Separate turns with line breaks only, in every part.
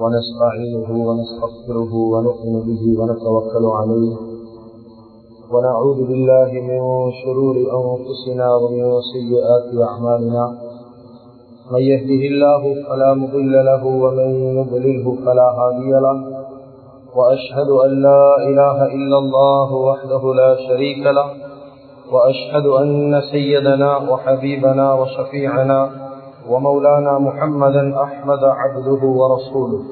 ونستعينه ونستغفره ونؤمن به ونتوكل عليه ونعوذ بالله من شرور أنفسنا ومن سيئات أعمالنا من يهده الله فلا مضل له ومن يضلله فلا هادي له وأشهد أن لا إله إلا الله وحده لا شريك له وأشهد أن سيدنا وحبيبنا وشفيعنا ومولانا محمدا أحمد عبده ورسوله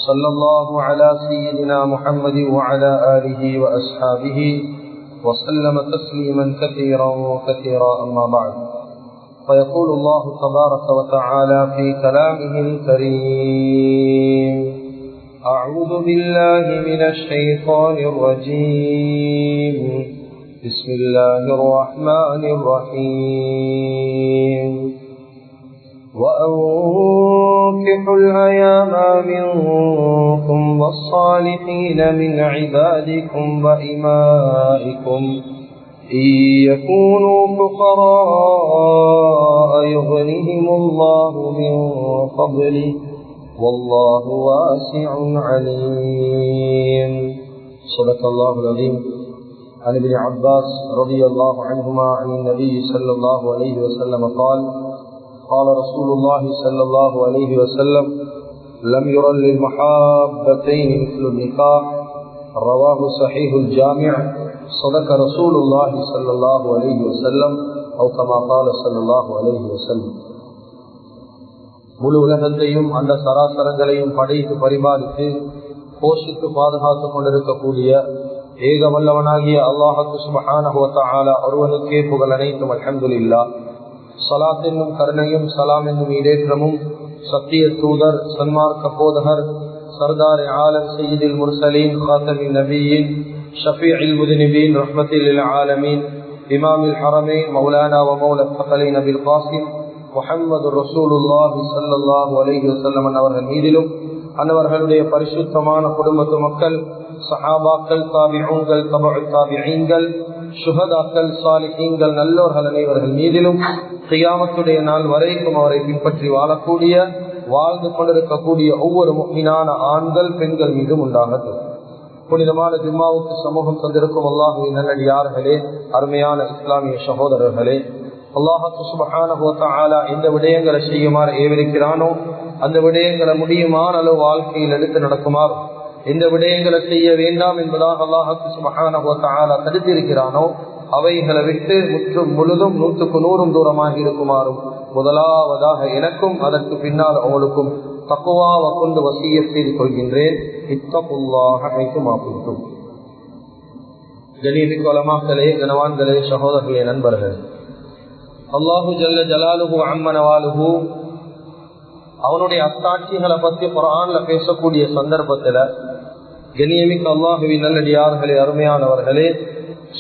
صلى الله على سيدنا محمد وعلى آله وأصحابه وسلم تسليما كثيرا كثيرا أما بعد فيقول الله تبارك وتعالى في كلامه الكريم أعوذ بالله من الشيطان الرجيم بسم الله الرحمن الرحيم وأنكحوا الأيام منكم والصالحين من عبادكم وإمائكم إن يكونوا فقراء يغنهم الله من فضله والله واسع عليم صدق الله العظيم. عن ابن عباس رضي الله عنهما عن النبي صلى الله عليه وسلم قال قال رسول الله صلى الله عليه وسلم لم يرى للمحابتين مثل النكاح رواه صحيح الجامع صدق رسول الله صلى الله عليه وسلم أو كما قال صلى الله عليه وسلم. முழு உலகத்தையும் அந்த சராசரங்களையும் படைத்து பரிபாலித்து போஷித்து பாதுகாத்துக் கொண்டிருக்கக்கூடிய ஏக வல்லவனாகிய அல்லாஹு சுப்ஹானஹு வ தஆலா ஒருவனுக்கே புகழ் அனைத்தும். அல்ஹம்துலில்லாஹ். ஸலாத் என்னும் கருணையும் சலாம் என்னும் ஈடேற்றமும் சத்திய தூதர் சன்மார்க்க போதகர் சர்தார் ஆலம் சய்யிதுல் முர்சலீன் காத்தமின் நபியின் ஷஃபீஉல் முذنبين ரஹ்மத்துல் லில் ஆலமீன் இமாமுல் ஹரமைன் மௌலானா வ மௌலா ஸகலைன் அபில் காசிம் முஹம்மது ரசூலுல்லாஹி ஸல்லல்லாஹு அலைஹி வஸல்லம் அவர்கள் மீதிலும் அன்னவர்களுடைய பரிசுத்தமான குடும்பத்து மக்கள் சஹாபாக்கள் தாபிஊன்கள் தபஉ தாபிஈன்கள் சுஹதாக்கள் சாலிஹீன்கள் நல்லோர்கள் அனைவர்கள் மீதிலும் கியாமத்துடைய நாள் வரைக்கும் அவரை பின்பற்றி வாழக்கூடிய வாழ்ந்து கொண்டிருக்கக்கூடிய ஒவ்வொரு முஃமினான ஆண்கள் பெண்கள் மீதும் உண்டாகட்டும். புனிதமான ஜும்மாவுக்கு சமூகம் தந்திருக்கும் அல்லாஹுவின் நல்லடியார்களே, அருமையான இஸ்லாமிய சகோதரர்களே, அல்லாஹ் சுப்ஹானஹு வ தஆலா எந்த விடயங்களை செய்யுமாறு ஏவிருக்கிறானோ அந்த விடயங்களை முடியுமான அளவு வாழ்க்கையில் எடுத்து நடக்குமாறு, எந்த விடயங்களை செய்ய வேண்டாம் என்பதாக அல்லாஹ் சுப்ஹானஹு வ தஆலா தடுத்திருக்கிறானோ அவைகளை விட்டு முற்றும் முழுதும் 100க்கு 100 தூரமாக இருக்குமாறும் முதலாவதாக எனக்கும் அதற்கு பின்னால் அவளுக்கும் தக்வாவை கொண்டு வசியத் செய்து கொள்கின்றேன். இத்தகுல்லாஹ ஹைசுமா குன்தும். கண்ணியமிக்க உலமாக்களே, கனவான்களே, சகோதரர்களே, நண்பர்கள், அல்லாஹு ஜல்ல ஜலாலுஹு அம்ம நவாலுஹு அவனுடைய அத்தாட்சிகளை பற்றி குர்ஆன்ல பேசக்கூடிய சந்தர்ப்பத்துல கண்ணியமிக்க அல்லாஹுவின் நல்லடியார்களே, அருமையானவர்களே,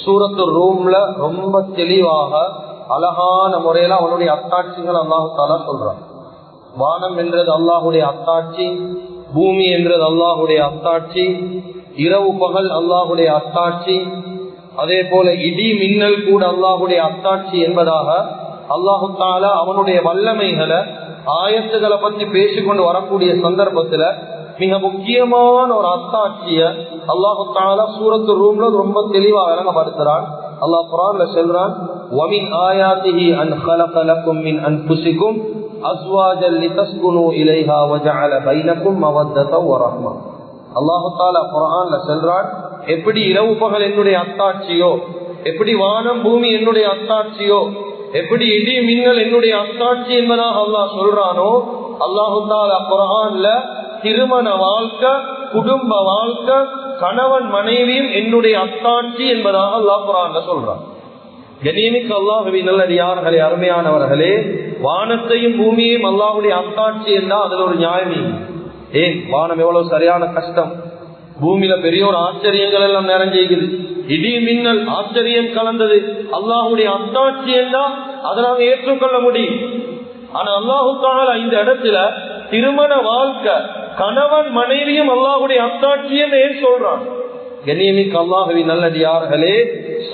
சூரத்துர் ரூம்ல ரொம்ப தெளிவாக அழகான முறையில அவனுடைய அத்தாட்சிகள் அல்லாஹு தஆலா சொல்றான். வானம் என்றது அல்லாஹுடைய அத்தாட்சி, பூமி என்றது அல்லாஹுடைய அத்தாட்சி, இரவு பகல் அல்லாஹுடைய அத்தாட்சி, அதே போல இடி மின்னல் கூட அல்லாஹுடைய அத்தாட்சி என்பதாக அல்லாஹு தஆலா அவனுடைய வல்லமைகளை ஆயத்துகளை பற்றி பேசிக்கொண்டு வரக்கூடிய சந்தர்ப்பத்துல மிக முக்கியமான ஒரு அத்தாட்சிய அல்லாஹு தஆலா சூரத்து ரூம்ல ரொம்ப தெளிவாக விளங்கப்படுத்துறான். அல்லாஹ் குர்ஆன்ல சொல்றான், وَمِنْ آيَاتِهِ أَنْ خَلَقَ لَكُم مِّنْ أَنفُسِكُمْ أَزْوَاجًا لِتَسْكُنُوا إِلَيْهَا وَجَعَلَ بَيْنَكُم مَّوَدَّةً وَرَحْمَةً. அல்லாஹு தஆலா குர்ஆன்ல சொல்றான், எப்படி இரவு பகல் என்னுடைய அத்தாட்சியோ, எப்படி வானம் பூமி என்னுடைய அத்தாட்சியோ, எப்படி இடி மின்னல் என்னுடைய அத்தாட்சி என்பதாக அல்லாஹ் சொல்றானோ, அல்லாஹு தஆலா குர்ஆன்ல திருமண வாழ்க்கை, குடும்ப வாழ்க்கை, கணவன் மனைவியும் என்னுடைய அத்தாட்சி என்பதாக அல்லாஹ் குர்ஆன்ல சொல்றான். கண்ணியமிக்க அல்லாஹுவின் நல்லடியார்களே, அருமையானவர்களே, வானத்தையும் பூமியையும் அல்லாஹுடைய அத்தாட்சி என்றால் அதுல ஒரு நியாயம். ஏன் வானம் எவ்வளவு சரியான கஷ்டம், பூமியில பெரிய ஒரு ஆச்சரியங்கள் எல்லாம் நிறைஞ்சிருக்குது, இடி மின்னல் ஆச்சரியம் கலந்தது, அல்லாஹுடைய அத்தாட்சி என்றால் அதை நாங்க ஏற்றுக்கொள்ள முடியும். ஆனா அல்லாஹு தஆலா இந்த இடத்துல திருமண வாழ்க்கை, கணவன் மனைவியும் அல்லாஹுடைய அத்தாட்சியம் ஏன் சொல்றான்? கண்ணியமிக்க அல்லாஹுவின் நல்லடியார்களே,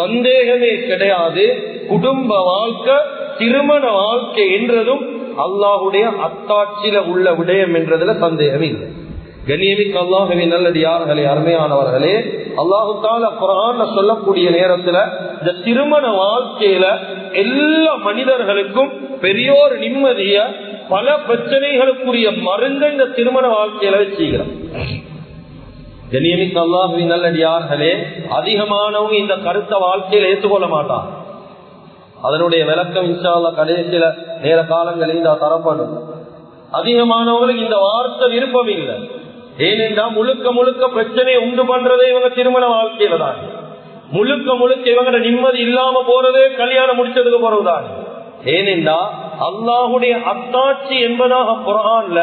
சந்தேகமே கிடையாது, குடும்ப வாழ்க்கை, திருமண வாழ்க்கை என்றதும் அல்லாஹுடைய அத்தாட்சியில உள்ள விடயம் என்றதுல சந்தேகம் இல்லை. கண்ணியமிக்க அல்லாஹ்வின் நல்லடியார்களே, அருமையானவர்களே, அல்லாஹ் தஆலா குர்ஆன்ல சொல்லக்கூடிய நேரத்துல இந்த திருமண வாழ்க்கையில எல்லா மனிதர்களுக்கும் பெரியோர் நிம்மதிய பல பிரச்சனைகளுக்குரிய மருந்து இந்த திருமண வாழ்க்கையில வச்சுக்கிறோம். கண்ணியமிக்க அல்லாஹ்வின் நல்லடியார்களே, அதிகமானவங்க இந்த கருத்தை வாழ்க்கையில ஏற்றுக்கொள்ள மாட்டாங்க. அதனுடைய விளக்கம் இன்ஷா அல்லாஹ் கடைசியில நேர காலங்களில் தரப்படும். அதிகமானவங்களுக்கு இந்த வார்த்தை விருப்பம் இல்லை. ஏனென்றா முழுக்க முழுக்க பிரச்சனையை உண்டு பண்றதே இவங்க திருமண வாழ்க்கையில தான். முழுக்க முழுக்க இவங்க நிம்மதி இல்லாம போறதே கல்யாணம் முடிச்சதுக்கு போறதுதான். ஏனென்றா அல்லாஹுடைய அத்தாட்சி என்பதாக குர்ஆன்ல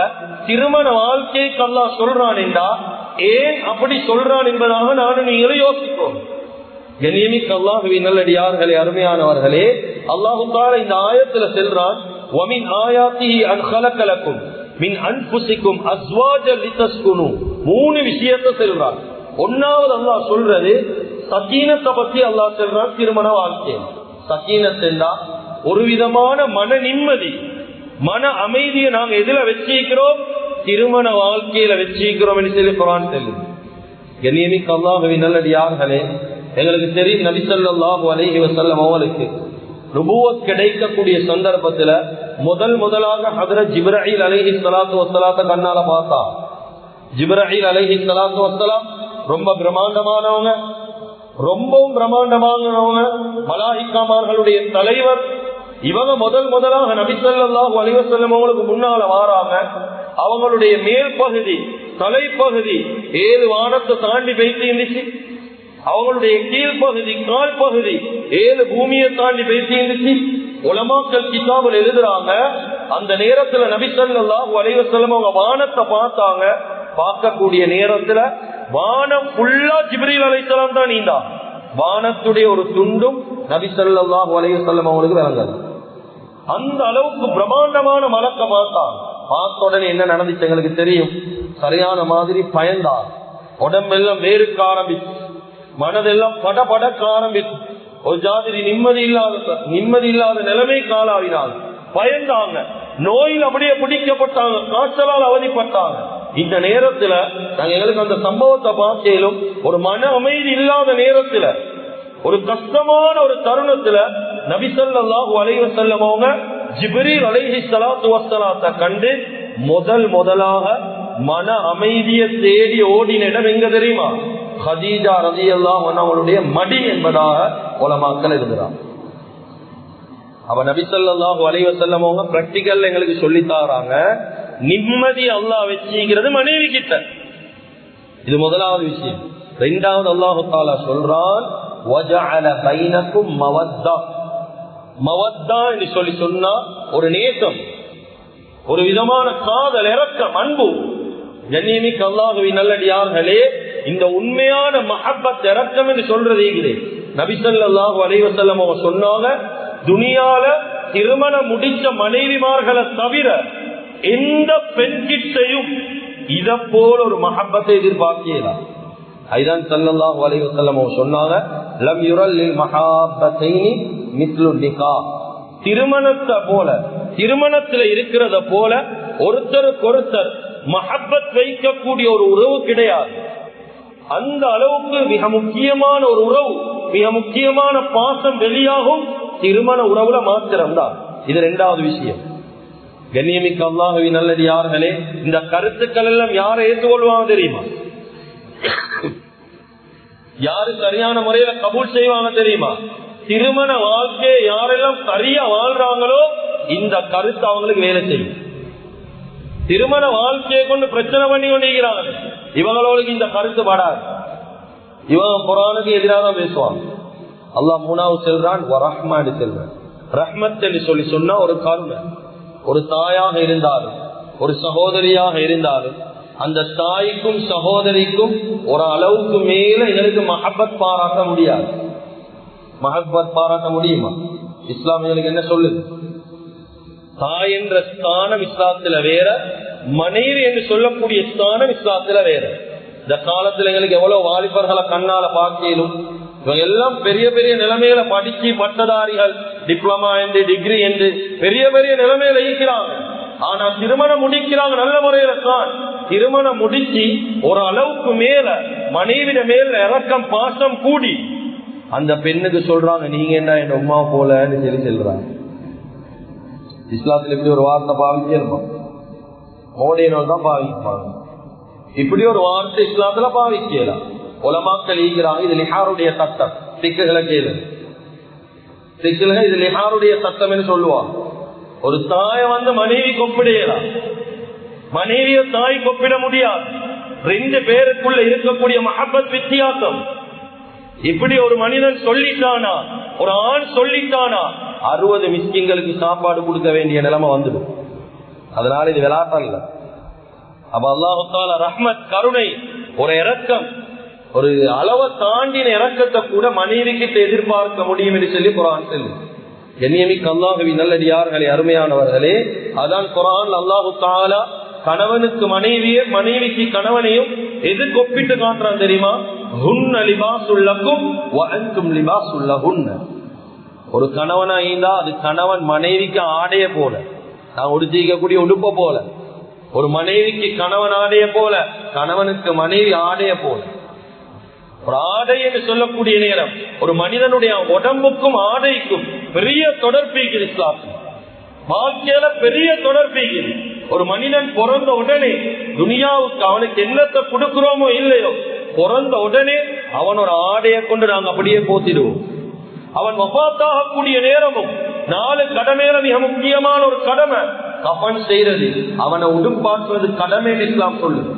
திருமண வாழ்க்கைக்கு அல்லாஹ் சொல்றான் என்றா ஏன் அப்படி சொல்றான் என்பதாக நானும் நீங்களும் யோசிப்போம். கண்ணியமிக்க அல்லாஹ்வின் நல்லடியார்களே, அருமையானவர்களே, அல்லாஹ் தஆலா இந்த ஆயத்துல சொல்றான், வமின் ஆயாத்திஹி அன் خلق لكم மின் அன்ஃபுசிக்கும் அஸ்வாஜன் லிதஸ்குனு. மூணு விஷயத்தை சொல்றான். ஒன்னாவது அல்லாஹ் சொல்றது சகீனத்தை பத்தி அல்லாஹ் சொல்றான். திருமண வாழ்க்கை சகீனத் என்றா ஒரு விதமான மன நிம்மதி, மன அமைதியை நாங்க எதுல வச்சிருக்கிறோம்? திருமண வாழ்க்கையில வச்சிருக்கிறோம் என்று சொல்லி குர்ஆன் சொல்லுது. கண்ணியமிக்க அல்லாஹ்வின் நல்லடியார்களே, எங்களுக்கு தெரியும் நபி ஸல்லல்லாஹு அலைஹி வஸல்லம் அவர்களுக்கு நுபுவத் கிடைக்கக்கூடிய சந்தர்ப்பத்துல முதலாக ஹஜ்ரத் ஜிப்ரீல் அலைஹிஸ்ஸலாத்து வஸ்ஸலாத்தை கண்ணால பார்த்தா. ஜிப்ரீல் அலைஹிஸ்ஸலாத்து வஸ்ஸலாம் ரொம்ப பிரம்மாண்டமானவங்க, ரொம்பவும் பிரம்மாண்டமானவங்க, மலாயிக்காமார்களுடைய தலைவர். இவங்க முதலாக நபி ஸல்லல்லாஹு அலைஹி வஸல்லம் அவங்களுக்கு முன்னால வாராம அவங்களுடைய மேல் பகுதி, தலைப்பகுதி 7 வானத்தை தாண்டி போயிட்டு இருந்துச்சு. அவங்களுடைய கீழ்பகுதி, கால் பகுதி 7 பூமியை தாண்டி பேசி இருந்துச்சு. உலமாக்கள் கிதாபில் எழுதுறாங்க, அந்த நேரத்துல நபி ஸல்லல்லாஹு அலைஹி வஸல்லம் அவங்க வானத்தை பார்த்தாங்க. பார்க்கக்கூடிய நேரத்துல வானம் ஃபுல்லா ஜிப்ரீல் அலைஹிஸ்ஸலாம் தான் நீந்தா. வானத்துடைய ஒரு துண்டும் நபி ஸல்லல்லாஹு அலைஹி வஸல்லம் அவங்களுக்கு விளங்காது. அந்த அளவுக்கு பிரம்மாண்டமான மலக்க பார்த்தாங்க. பார்த்த உடனே என்ன நடந்துச்சு எங்களுக்கு தெரியும். சரியான மாதிரி பயந்தார். உடம்பெல்லாம் வேறுக்க ஆரம்பிச்சு, மனதெல்லாம் படபடக்க ஆரம்பிச்சு, ஒரு ஜாதிரி நிம்மதி இல்லாத நிலைமை காலாவினாங்க. பயந்தாங்க, நோயில் அப்படியே பிடிக்கப்பட்டாங்க, காய்ச்சலால் அவதிப்பட்டாங்க. இந்த நேரத்துல நாங்க எங்களுக்கு அந்த சம்பவத்தை பார்க்கலும் ஒரு மன அமைதி இல்லாத நேரத்துல, ஒரு கஷ்டமான ஒரு தருணத்துல நபி ஸல்லல்லாஹு அலைஹி வஸல்லம் அவங்க ஜிப்ரீல் அலைஹிஸ்ஸலாத்து வஸ்ஸலாத்தை கண்டு முதலாக மன அமைதியை தேடி ஓடின இடம் எங்க தெரியுமா? ஹதீஜா ரலியல்லாஹு அன்ஹா அவங்களுடைய மடி என்பதாக உலமாக்கள் எழுதுறாங்க. அவ நபி ஸல்லல்லாஹு அலைஹி வஸல்லம் அவங்க பிராக்டிகல் எங்களுக்கு சொல்லி தராங்க. நிம்மதி அல்லாஹ் வச்சிக்கிறது மனைவி கிட்ட. இது முதலாவது விஷயம். இரண்டாவது அல்லாஹ் தஆலா சொல்றான், வஜஅல பைனக்கும் மவத்தா. மவத்தா என்று சொல்லி சொன்னா ஒரு நேசம், ஒரு விதமான காதல், இரக்கம், அன்பு. கண்ணியமிக்க அல்லாஹ்வின் நல்லடியார்களே, இந்த உண்மையான மஹப்பத் இரக்கம் என்று சொல்றது நபி ஸல்லல்லாஹு அலைஹி வஸல்லம் அவங்க சொன்னாங்க, துனியால திருமணம் முடிச்ச மனைவிமார்களை தவிர எந்த பெண்கிட்டையும் இத போல ஒரு மஹப்பத்தை எதிர்பார்க்கலாம். ஐதான் ஸல்லல்லாஹு அலைஹி வஸல்லம் அவங்க சொன்னாங்க, லம் யுரல் லில் மஹப்பத்தைனி மிஸ்லு நிகாஹ். திருமணத்தை போல, திருமணத்துல இருக்கிறத போல ஒருத்தருக்கொருத்தர் மஹப்பத் வைக்கக்கூடிய ஒரு உறவு கிடையாது. அந்த அளவுக்கு மிக முக்கியமான ஒரு உறவு, மிக முக்கியமான பாசம் வெளியாகும் திருமண உறவுல மாத்திரம்தான். இது இரண்டாவது விஷயம். கண்ணியமிக்க அல்லாஹ்வின் நல்லடியார்களே, இந்த கருத்துக்கள் எல்லாம் யாரை ஏற்றுக்கொள்வாங்க தெரியுமா? யாரு சரியான முறையில கபூல் செய்வாங்க தெரியுமா? திருமண வாழ்க்கையை யாரெல்லாம் சரியா வாழ்றாங்களோ இந்த கருத்து அவங்களுக்கு வேலை செய்யும். திருமண வாழ்க்கையை கொண்டு பிரச்சனை பண்ணி கொண்டிருக்கிறாங்க, இவங்களோடு இந்த கருத்து படாது. இவங்க குர்ஆனுக்கு எதிராக தான் பேசுவாங்க. அல்லாஹ் மூணாவது செல்றான், ரஹ்மான் செல்றான். ரஹ்மத் என்று சொல்லி சொன்னா ஒரு கருணை. ஒரு தாயாக இருந்தாலும், ஒரு சகோதரியாக இருந்தாலும், அந்த தாய்க்கும் சகோதரிக்கும் ஒரு அளவுக்கு மேல எங்களுக்கு மஹப்பத் பாராட்ட முடியாது. மஹப்பத் பாராட்ட முடியுமா? இஸ்லாம் எங்களுக்கு என்ன சொல்லுது? தாய் என்ற ஸ்தானம் இஸ்லாத்துல வேற, மனைவி என்று சொல்லக்கூடிய ஸ்தானம் இஸ்லாத்துல வேற. இந்த காலத்துல எங்களுக்கு எவ்வளவு வாலிபர்களை கண்ணால பார்க்கலும், இவங்க எல்லாம் பெரிய பெரிய நிலைமையில படிச்சு பட்டதாரிகள், டிப்ளமா என்று, டிகிரி என்று பெரிய பெரிய நிலைமையில இருக்கிறாங்க. ஆனா திருமணம் முடிக்கிறாங்க நல்ல முறையில தான். திருமணம் முடிச்சு ஒரு அளவுக்கு மேல மனைவிட மேல இறக்கம் பாசம் கூடி அந்த பெண்ணுக்கு சொல்றாங்க, நீங்க என்ன என் உமா போலன்னு சொல்லி சொல்றாங்க. இஸ்லாத்துல இப்படி ஒரு வார்த்தை பாவிக்கணுமா? மோடியினர் தான் பாவிப்பாங்க. இப்படி ஒரு வார்த்தை இஸ்லாத்துல பாவிக்கலாம். உலமாக்கள் ஈகிறாங்க. இது லிஹாருடைய சட்டம். சிக்குகளை கேளு, சிக்குகள் இது லிஹாருடைய சட்டம் என்று சொல்லுவாங்க. ஒரு தாயை மனைவி கொப்பிடையலாம், மனைவிய தாய் கொப்பிட முடியாது. 2 பேருக்குள்ள இருக்கக்கூடிய மஹப்பத் வித்தியாசம். இப்படி ஒரு மனிதன் சொல்லிட்டானா, ஒரு ஆண் சொல்லிட்டானா 60 மிஸ்கின்களுக்கு சாப்பாடு கொடுக்க வேண்டிய நிலைமை வந்துடும். அதனால இது விளையாட்டல்ல. அப்ப அல்லாஹு தஆலா ரஹ்மத், கருணை, ஒரு இரக்கம், ஒரு அளவை தாண்டின இரக்கத்தை கூட மனைவி கிட்ட எதிர்பார்க்க முடியும் என்று சொல்லி குர்ஆன் சொல்லுது. கண்ணியமிக்க அல்லாஹ்வின் நல்லடியார்களே, அருமையானவர்களே, அதான் குர்ஆன் அல்லாஹு தஆலா கணவனுக்கு மனைவியே, மனைவிக்கு கணவனையும் எதுக்கு ஒப்பிட்டு காட்டுறான் தெரியுமா? ஹுன்ன லிபாசுல் லக்கும் வ அன்தும் லிபாசுல் லஹுன்ன. ஒரு கணவனா இருந்தா அது கணவன் மனைவிக்கு ஆடைய போல, நான் உடுத்திக்கக்கூடிய உடுப்ப போல. ஒரு மனைவிக்கு கணவன் ஆடைய போல, கணவனுக்கு மனைவி ஆடைய போல. ஒரு ஆடை என்று சொல்லக்கூடிய நேரம் ஒரு மனிதனுடைய உடம்புக்கும் ஆடைக்கும் பெரிய தொடர்பீகிறது. இஸ்லாம் வாழ்க்கையில பெரிய தொடர்பீகிறது. ஒரு மனிதன் பிறந்த உடனே துனியாவுக்கு அவனுக்கு என்னத்தை கொடுக்கிறோமோ இல்லையோ, பிறந்த உடனே அவன் ஒரு ஆடையை கொண்டு நாங்க அப்படியே போத்திடுவோம். அவன் வஃபாத்தாகக்கூடிய நேரமும் 4 கடமையில மிக முக்கியமான ஒரு கடமை கஃன் செய்யறது, அவனை உடுப்பாற்றுவது கடமை இஸ்லாம் சொல்லுது.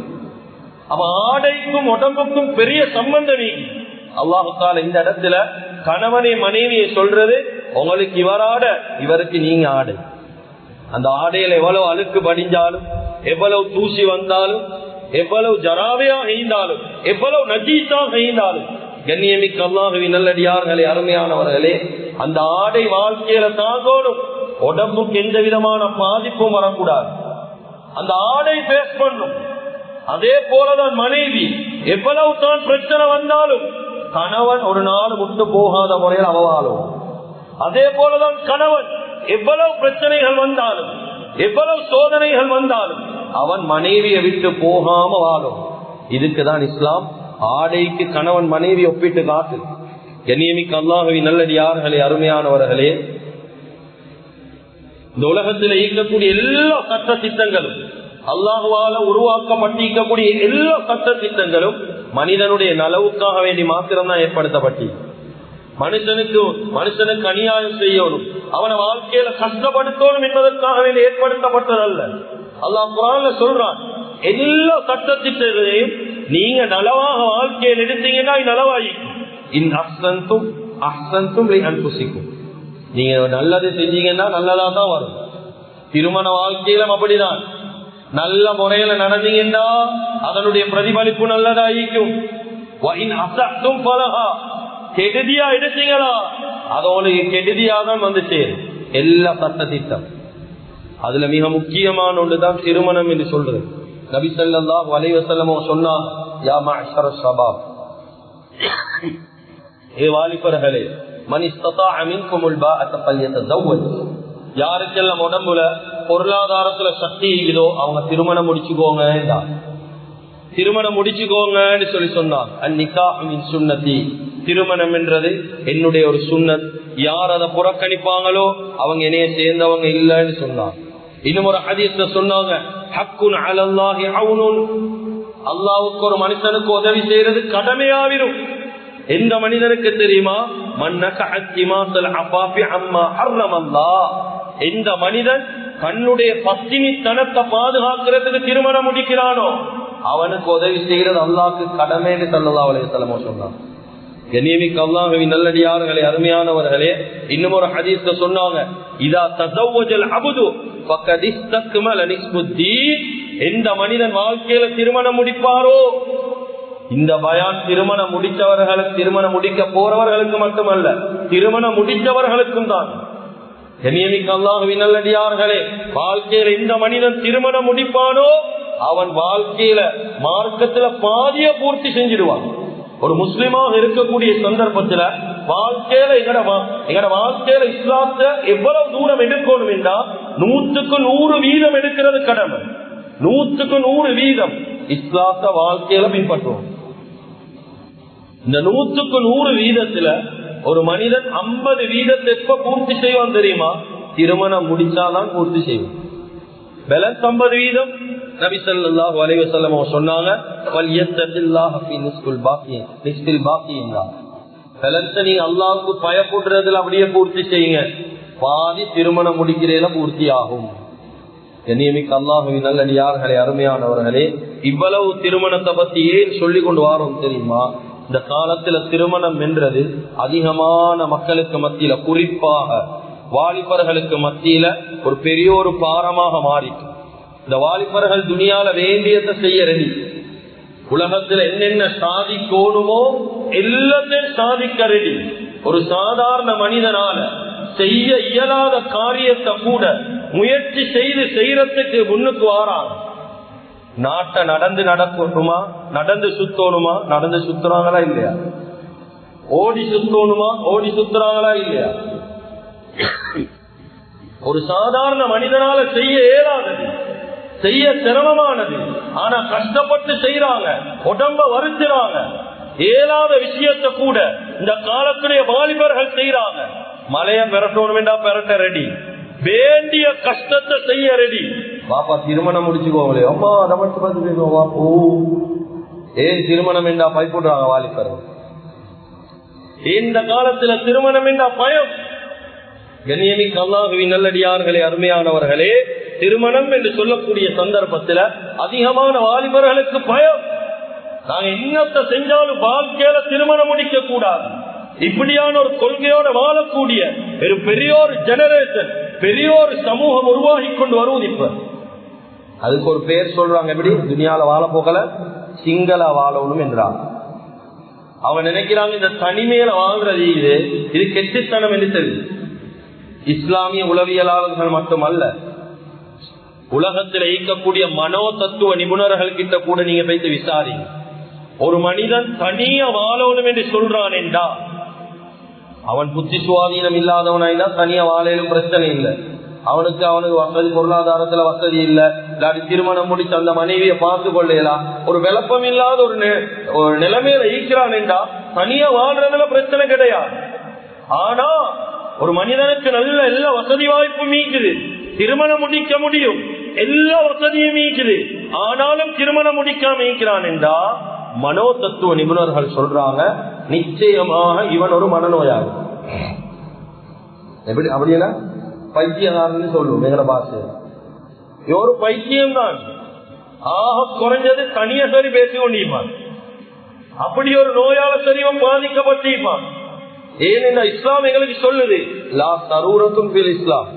அவ ஆடைக்கும் உடம்புக்கும் பெரிய சம்பந்தம். அல்லாஹு தஆலா இந்த இடத்துல கணவனை மனைவியை சொல்றது, உங்களுக்கு இவர் ஆடை, இவருக்கு நீங்க ஆடை. அந்த ஆடையில எவ்வளவு அழுக்கு படிஞ்சாலும், எவ்வளவு தூசி வந்தாலும், எவ்வளவு ஜராவையா செய்தாலும், எவ்வளவு நஜீஸா செய்தாலும், கண்ணியமிக்க அல்லாஹ்வின் நல்லடியார்களே, அருமையானவர்களே, அந்த ஆடை வாழ்க்கையில தாங்கோடும். உடம்புக்கு எந்த விதமான பாதிப்பும் வரக்கூடாது. அந்த ஆடை பேஸ் பண்ணும். அதே போலதான் மனைவி, எவ்வளவு தான் பிரச்சனை வந்தாலும் கணவன் ஒரு நாள் விட்டு போகாத முறையில் அவவாலும். அதே போலதான் கணவன் எவ்வளவு பிரச்சனைகள் வந்தாலும், எவ்வளவு சோதனைகள் வந்தாலும் அவன் மனைவியை விட்டு போகாம வாழும். இதுக்குதான் இஸ்லாம் ஆடைக்கு கணவன் மனைவி ஒப்பிட்டு காட்டு. கண்ணியமிக்க அல்லாஹ்வின் நல்லடியார்களே, அருமையானவர்களே, இந்த உலகத்தில் இயக்கக்கூடிய எல்லா சட்ட திட்டங்களும், அல்லாஹுவால உருவாக்கப்பட்டிருக்கக்கூடிய எல்லா சட்ட திட்டங்களும் மனிதனுடைய நலவுக்காக வேண்டி மாத்திரம்தான் ஏற்படுத்தப்பட்டி. மனுஷனுக்கு அநியாயம் செய்யணும், அவனை வாழ்க்கையில கஷ்டப்படுத்தணும் என்பதற்காக வேண்டி ஏற்படுத்தப்பட்டதல்ல. அல்லாஹ் குர்ஆன்ல சொல்றான், எல்லா சட்ட திட்டங்களையும் நீங்க நலவாக வாழ்க்கையில் எடுத்தீங்கன்னா நலவாயிக்கும். இன் அஹ்சன்தும் அஹ்சன்தும் லிஅன்ஃபுசிக்கும். நீங்க நல்லது செஞ்சீங்கன்னா நல்லதா தான் வரும். திருமண வாழ்க்கையிலும் அப்படிதான். நல்ல முறையில நடந்தீங்கன்னா அதனுடைய பிரதிபலிப்பு நல்லதாயிக்கும். கெடுதியா எடுத்தீங்களா அதோட கெடுதியாதான் வந்துச்சு எல்லா சட்ட திட்டம். அதுல மிக முக்கியமான ஒன்றுதான் திருமணம் என்று சொல்றது. நபி ஸல்லல்லாஹு அலைஹி வஸல்லம் சொன்னாங்க, யா மஅஷர ஷபாப், ஏ வாலிபர்களே, மன் இஸ்ததாஅ மின்குமுல் பாஅத ஃபல்யதஸவ்வஜ். யாருக்கெல்லாம் உடம்புல பொருளாதாரத்துல சக்தி இருக்குதோ அவங்க திருமணம் முடிச்சுக்கோங்க. திருமணம் முடிச்சுக்கோங்கன்னு சொல்லி சொன்னாங்க. அந்நிகாஹு மின் சுன்னதி, திருமணம் என்றது என்னுடைய ஒரு சுன்னத். யார் அதை புறக்கணிப்பாங்களோ அவங்க என்னைய சேர்ந்தவங்க இல்லைன்னு சொன்னாங்க. இன்னும் ஒரு ஹதீஸ்ல சொன்னாங்க, ஹக்குன் அலல்லாஹி அவுனுன், அல்லாஹ்வுக்கு ஒரு மனுஷனுக்கு உதவி செய்யறது கடமையாவிரும். எந்த மனிதனுக்கு தெரியுமா? எந்த மனிதன் தன்னுடைய பத்தினித்தனத்தை பாதுகாக்கிறதுக்கு திருமணம் முடிக்கிறானோ அவனுக்கு உதவி செய்யறது அல்லாஹ்வுக்கு கடமைன்னு ஸல்லல்லாஹு அலைஹி வஸல்லம் சொன்னாங்க. கண்ணியமிக்க அல்லாஹ்வின் நல்லடியார்களே, அருமையானவர்களே, இன்னும் ஒரு ஹதீஸ்ல சொன்னாங்க, இதா தஸவ்வஜல் அப்து ஃபக்கத் இஸ்தக்மல நிஸ்புத்தீன். எந்த மனிதன் வாழ்க்கையில திருமணம் முடிப்பாரோ, இந்த பயான் திருமணம் முடித்தவர்களுக்கு, திருமணம் முடிக்க போறவர்களுக்கு மட்டுமல்ல, திருமணம் முடித்தவர்களுக்கும் தான். கண்ணியமிக்க அல்லாஹ்வின் நல்லடியார்களே, வாழ்க்கையில இந்த மனிதன் திருமணம் முடிப்பானோ அவன் வாழ்க்கையில மார்க்கத்துல பாதிய பூர்த்தி செஞ்சிடுவான். ஒரு முஸ்லிமாக இருக்கக்கூடிய சந்தர்ப்பத்துல வாழ்க்கையில எங்கட வாழ்க்கையில இஸ்லாத்தை எவ்வளவு தூரம் எடுக்கணும் என்றா 100% எடுக்கிறது கடமை. 100% இஸ்லாத்த வாழ்க்கையில பின்பற்றுவோம். இந்த 100% ஒரு மனிதன் 50% எப்ப பூர்த்தி செய்வான் தெரியுமா? திருமணம் முடிச்சாதான் பூர்த்தி செய்வோம். பேலன்ஸ் 50%. நபி ஸல்லல்லாஹு அலைஹி வஸல்லம் சொன்னாங்க, வல்யத்தல்லாஹு ஃபீ நிஸ்ஃபில் பாக்கி. பேலன்ஸ் நீங்க அல்லாஹ்வுக்கு பயப்படுறதுல அப்படியே பூர்த்தி செய்யுங்க. பாதி திருமணம் முடிக்கிறதுல பூர்த்தி ஆகும். கண்ணியமிக்க அல்லாஹ்வின் நல்லடியார்களே, அருமையானவர்களே, இவ்வளவு திருமணத்தை பத்தி ஏன் சொல்லி கொண்டு வாரோம் தெரியுமா? இந்த காலத்துல திருமணம் என்றது அதிகமான மக்களுக்கு மத்தியில, குறிப்பாக வாலிபர்களுக்கு மத்தியில ஒரு பெரிய ஒரு பாரமாக மாறிட்டு. இந்த வாலிபர்கள் துனியால வேண்டியதை செய்ய ரெடி. உலகத்துல என்னென்ன சாதிக்கணுமோ எல்லாத்தையும் சாதிக்க ரெடி. ஒரு சாதாரண மனிதனால செய்ய இயலாத காரியத்தை கூட முயற்சி செய்து செய்யறதுக்கு முன்னுக்கு வாராங்க. நாட்டை நடக்கணுமா, நடந்து சுத்தணுமா, நடந்து சுத்துறாங்களா இல்லையா? ஓடி சுத்தணுமா, ஓடி சுத்துறாங்களா இல்லையா? ஒரு சாதாரண மனிதனால செய்ய இயலாதது, செய்ய சிரமமானது, ஆனா கஷ்டப்பட்டு செய்யறாங்க, உடம்ப வருத்துறாங்க. இயலாத விஷயத்தை கூட இந்த காலத்துடைய வாலிபர்கள் செய்யறாங்க. மலைய பெறட்டணும் பெறட்ட ரெடி, வேண்டிய கஷ்டத்தை செய்ய ரெடி. பாப்பா திருமணம் முடிச்சுக்கோங்களே, அம்மா அதை மட்டும் பார்த்து பாப்போ. ஏன் திருமணம் என்றா பயப்படுறாங்க வாலிபர்கள்? இந்த காலத்துல திருமணம் என்றா பயம். கண்ணியமிக்க அல்லாஹ்வின் நல்லடியார்களே, அருமையானவர்களே, திருமணம் என்று சொல்லக்கூடிய சந்தர்ப்பத்தில் அதிகமான வாலிபர்களுக்கு பயம். நாங்க இன்னத்தை செஞ்சாலும் வாழ்க்கையில திருமணம் முடிக்க கூடாது, இப்படியான ஒரு கொள்கையோட வாழக்கூடிய ஒரு பெரிய ஒரு ஜெனரேஷன், பெரிய ஒரு சமூகம் உருவாகி கொண்டு வருவது. இப்ப அதுக்கு ஒரு பேர் சொல்றாங்க, எப்படி துனியால வாழ போகல, சிங்கள வாழணும் என்றாங்க. அவன் நினைக்கிறாங்க இந்த தனிமையில வாழ்றது இது கெட்டித்தனம் என்று தெரியுது. இஸ்லாமிய உளவியலாளர்கள் மட்டுமல்ல, உலகத்தில் இயக்கக்கூடிய மனோ தத்துவ நிபுணர்கள் கிட்ட கூட நீங்க போய்த்து விசாரிங்க. ஒரு மனிதன் தனிய வாழணும் என்று சொல்றான் என்றா அவன் புத்தி சுவாதீனம் இல்லாதவனா தனியா வாழையிலும் பிரச்சனை இல்லை. அவனுக்கு வசதி, பொருளாதாரத்துல வசதி இல்ல, இல்லாட்டி திருமணம் முடிச்சு அந்த மனைவியை பார்த்து கொள்ளலாம், ஒரு விளப்பம் இல்லாத ஒரு நிலைமையில ஈக்கிறான் என்றா தனியா வாழ்றதுல பிரச்சனை கிடையாது. ஆனா ஒரு மனிதனுக்கு நல்ல எல்லா வசதி வாய்ப்பும் மீக்குது, திருமணம் முடிக்க முடியும், எல்லா வசதியும் மீக்குது, ஆனாலும் திருமணம் முடிக்காம ஈக்கிறான் என்றா மனோ தத்துவ நிபுணர்கள் சொல்றாங்க, நிச்சயமாக இவன் ஒரு மனநோயாளி. எப்படி அப்படின்னா பைத்தியகாரன்னு சொல்லுவோம் எங்கட பாஷை. ஒரு பைத்தியம் தான், ஆக குறைஞ்சது தனிய சரி பேசி கொண்டிருப்பான். அப்படி ஒரு நோயால சரிவம் பாதிக்கப்பட்டிருப்பான். ஏனென்றா இஸ்லாம் எங்களுக்கு சொல்லுது, லா தரூரத்தும் பில் இஸ்லாம்,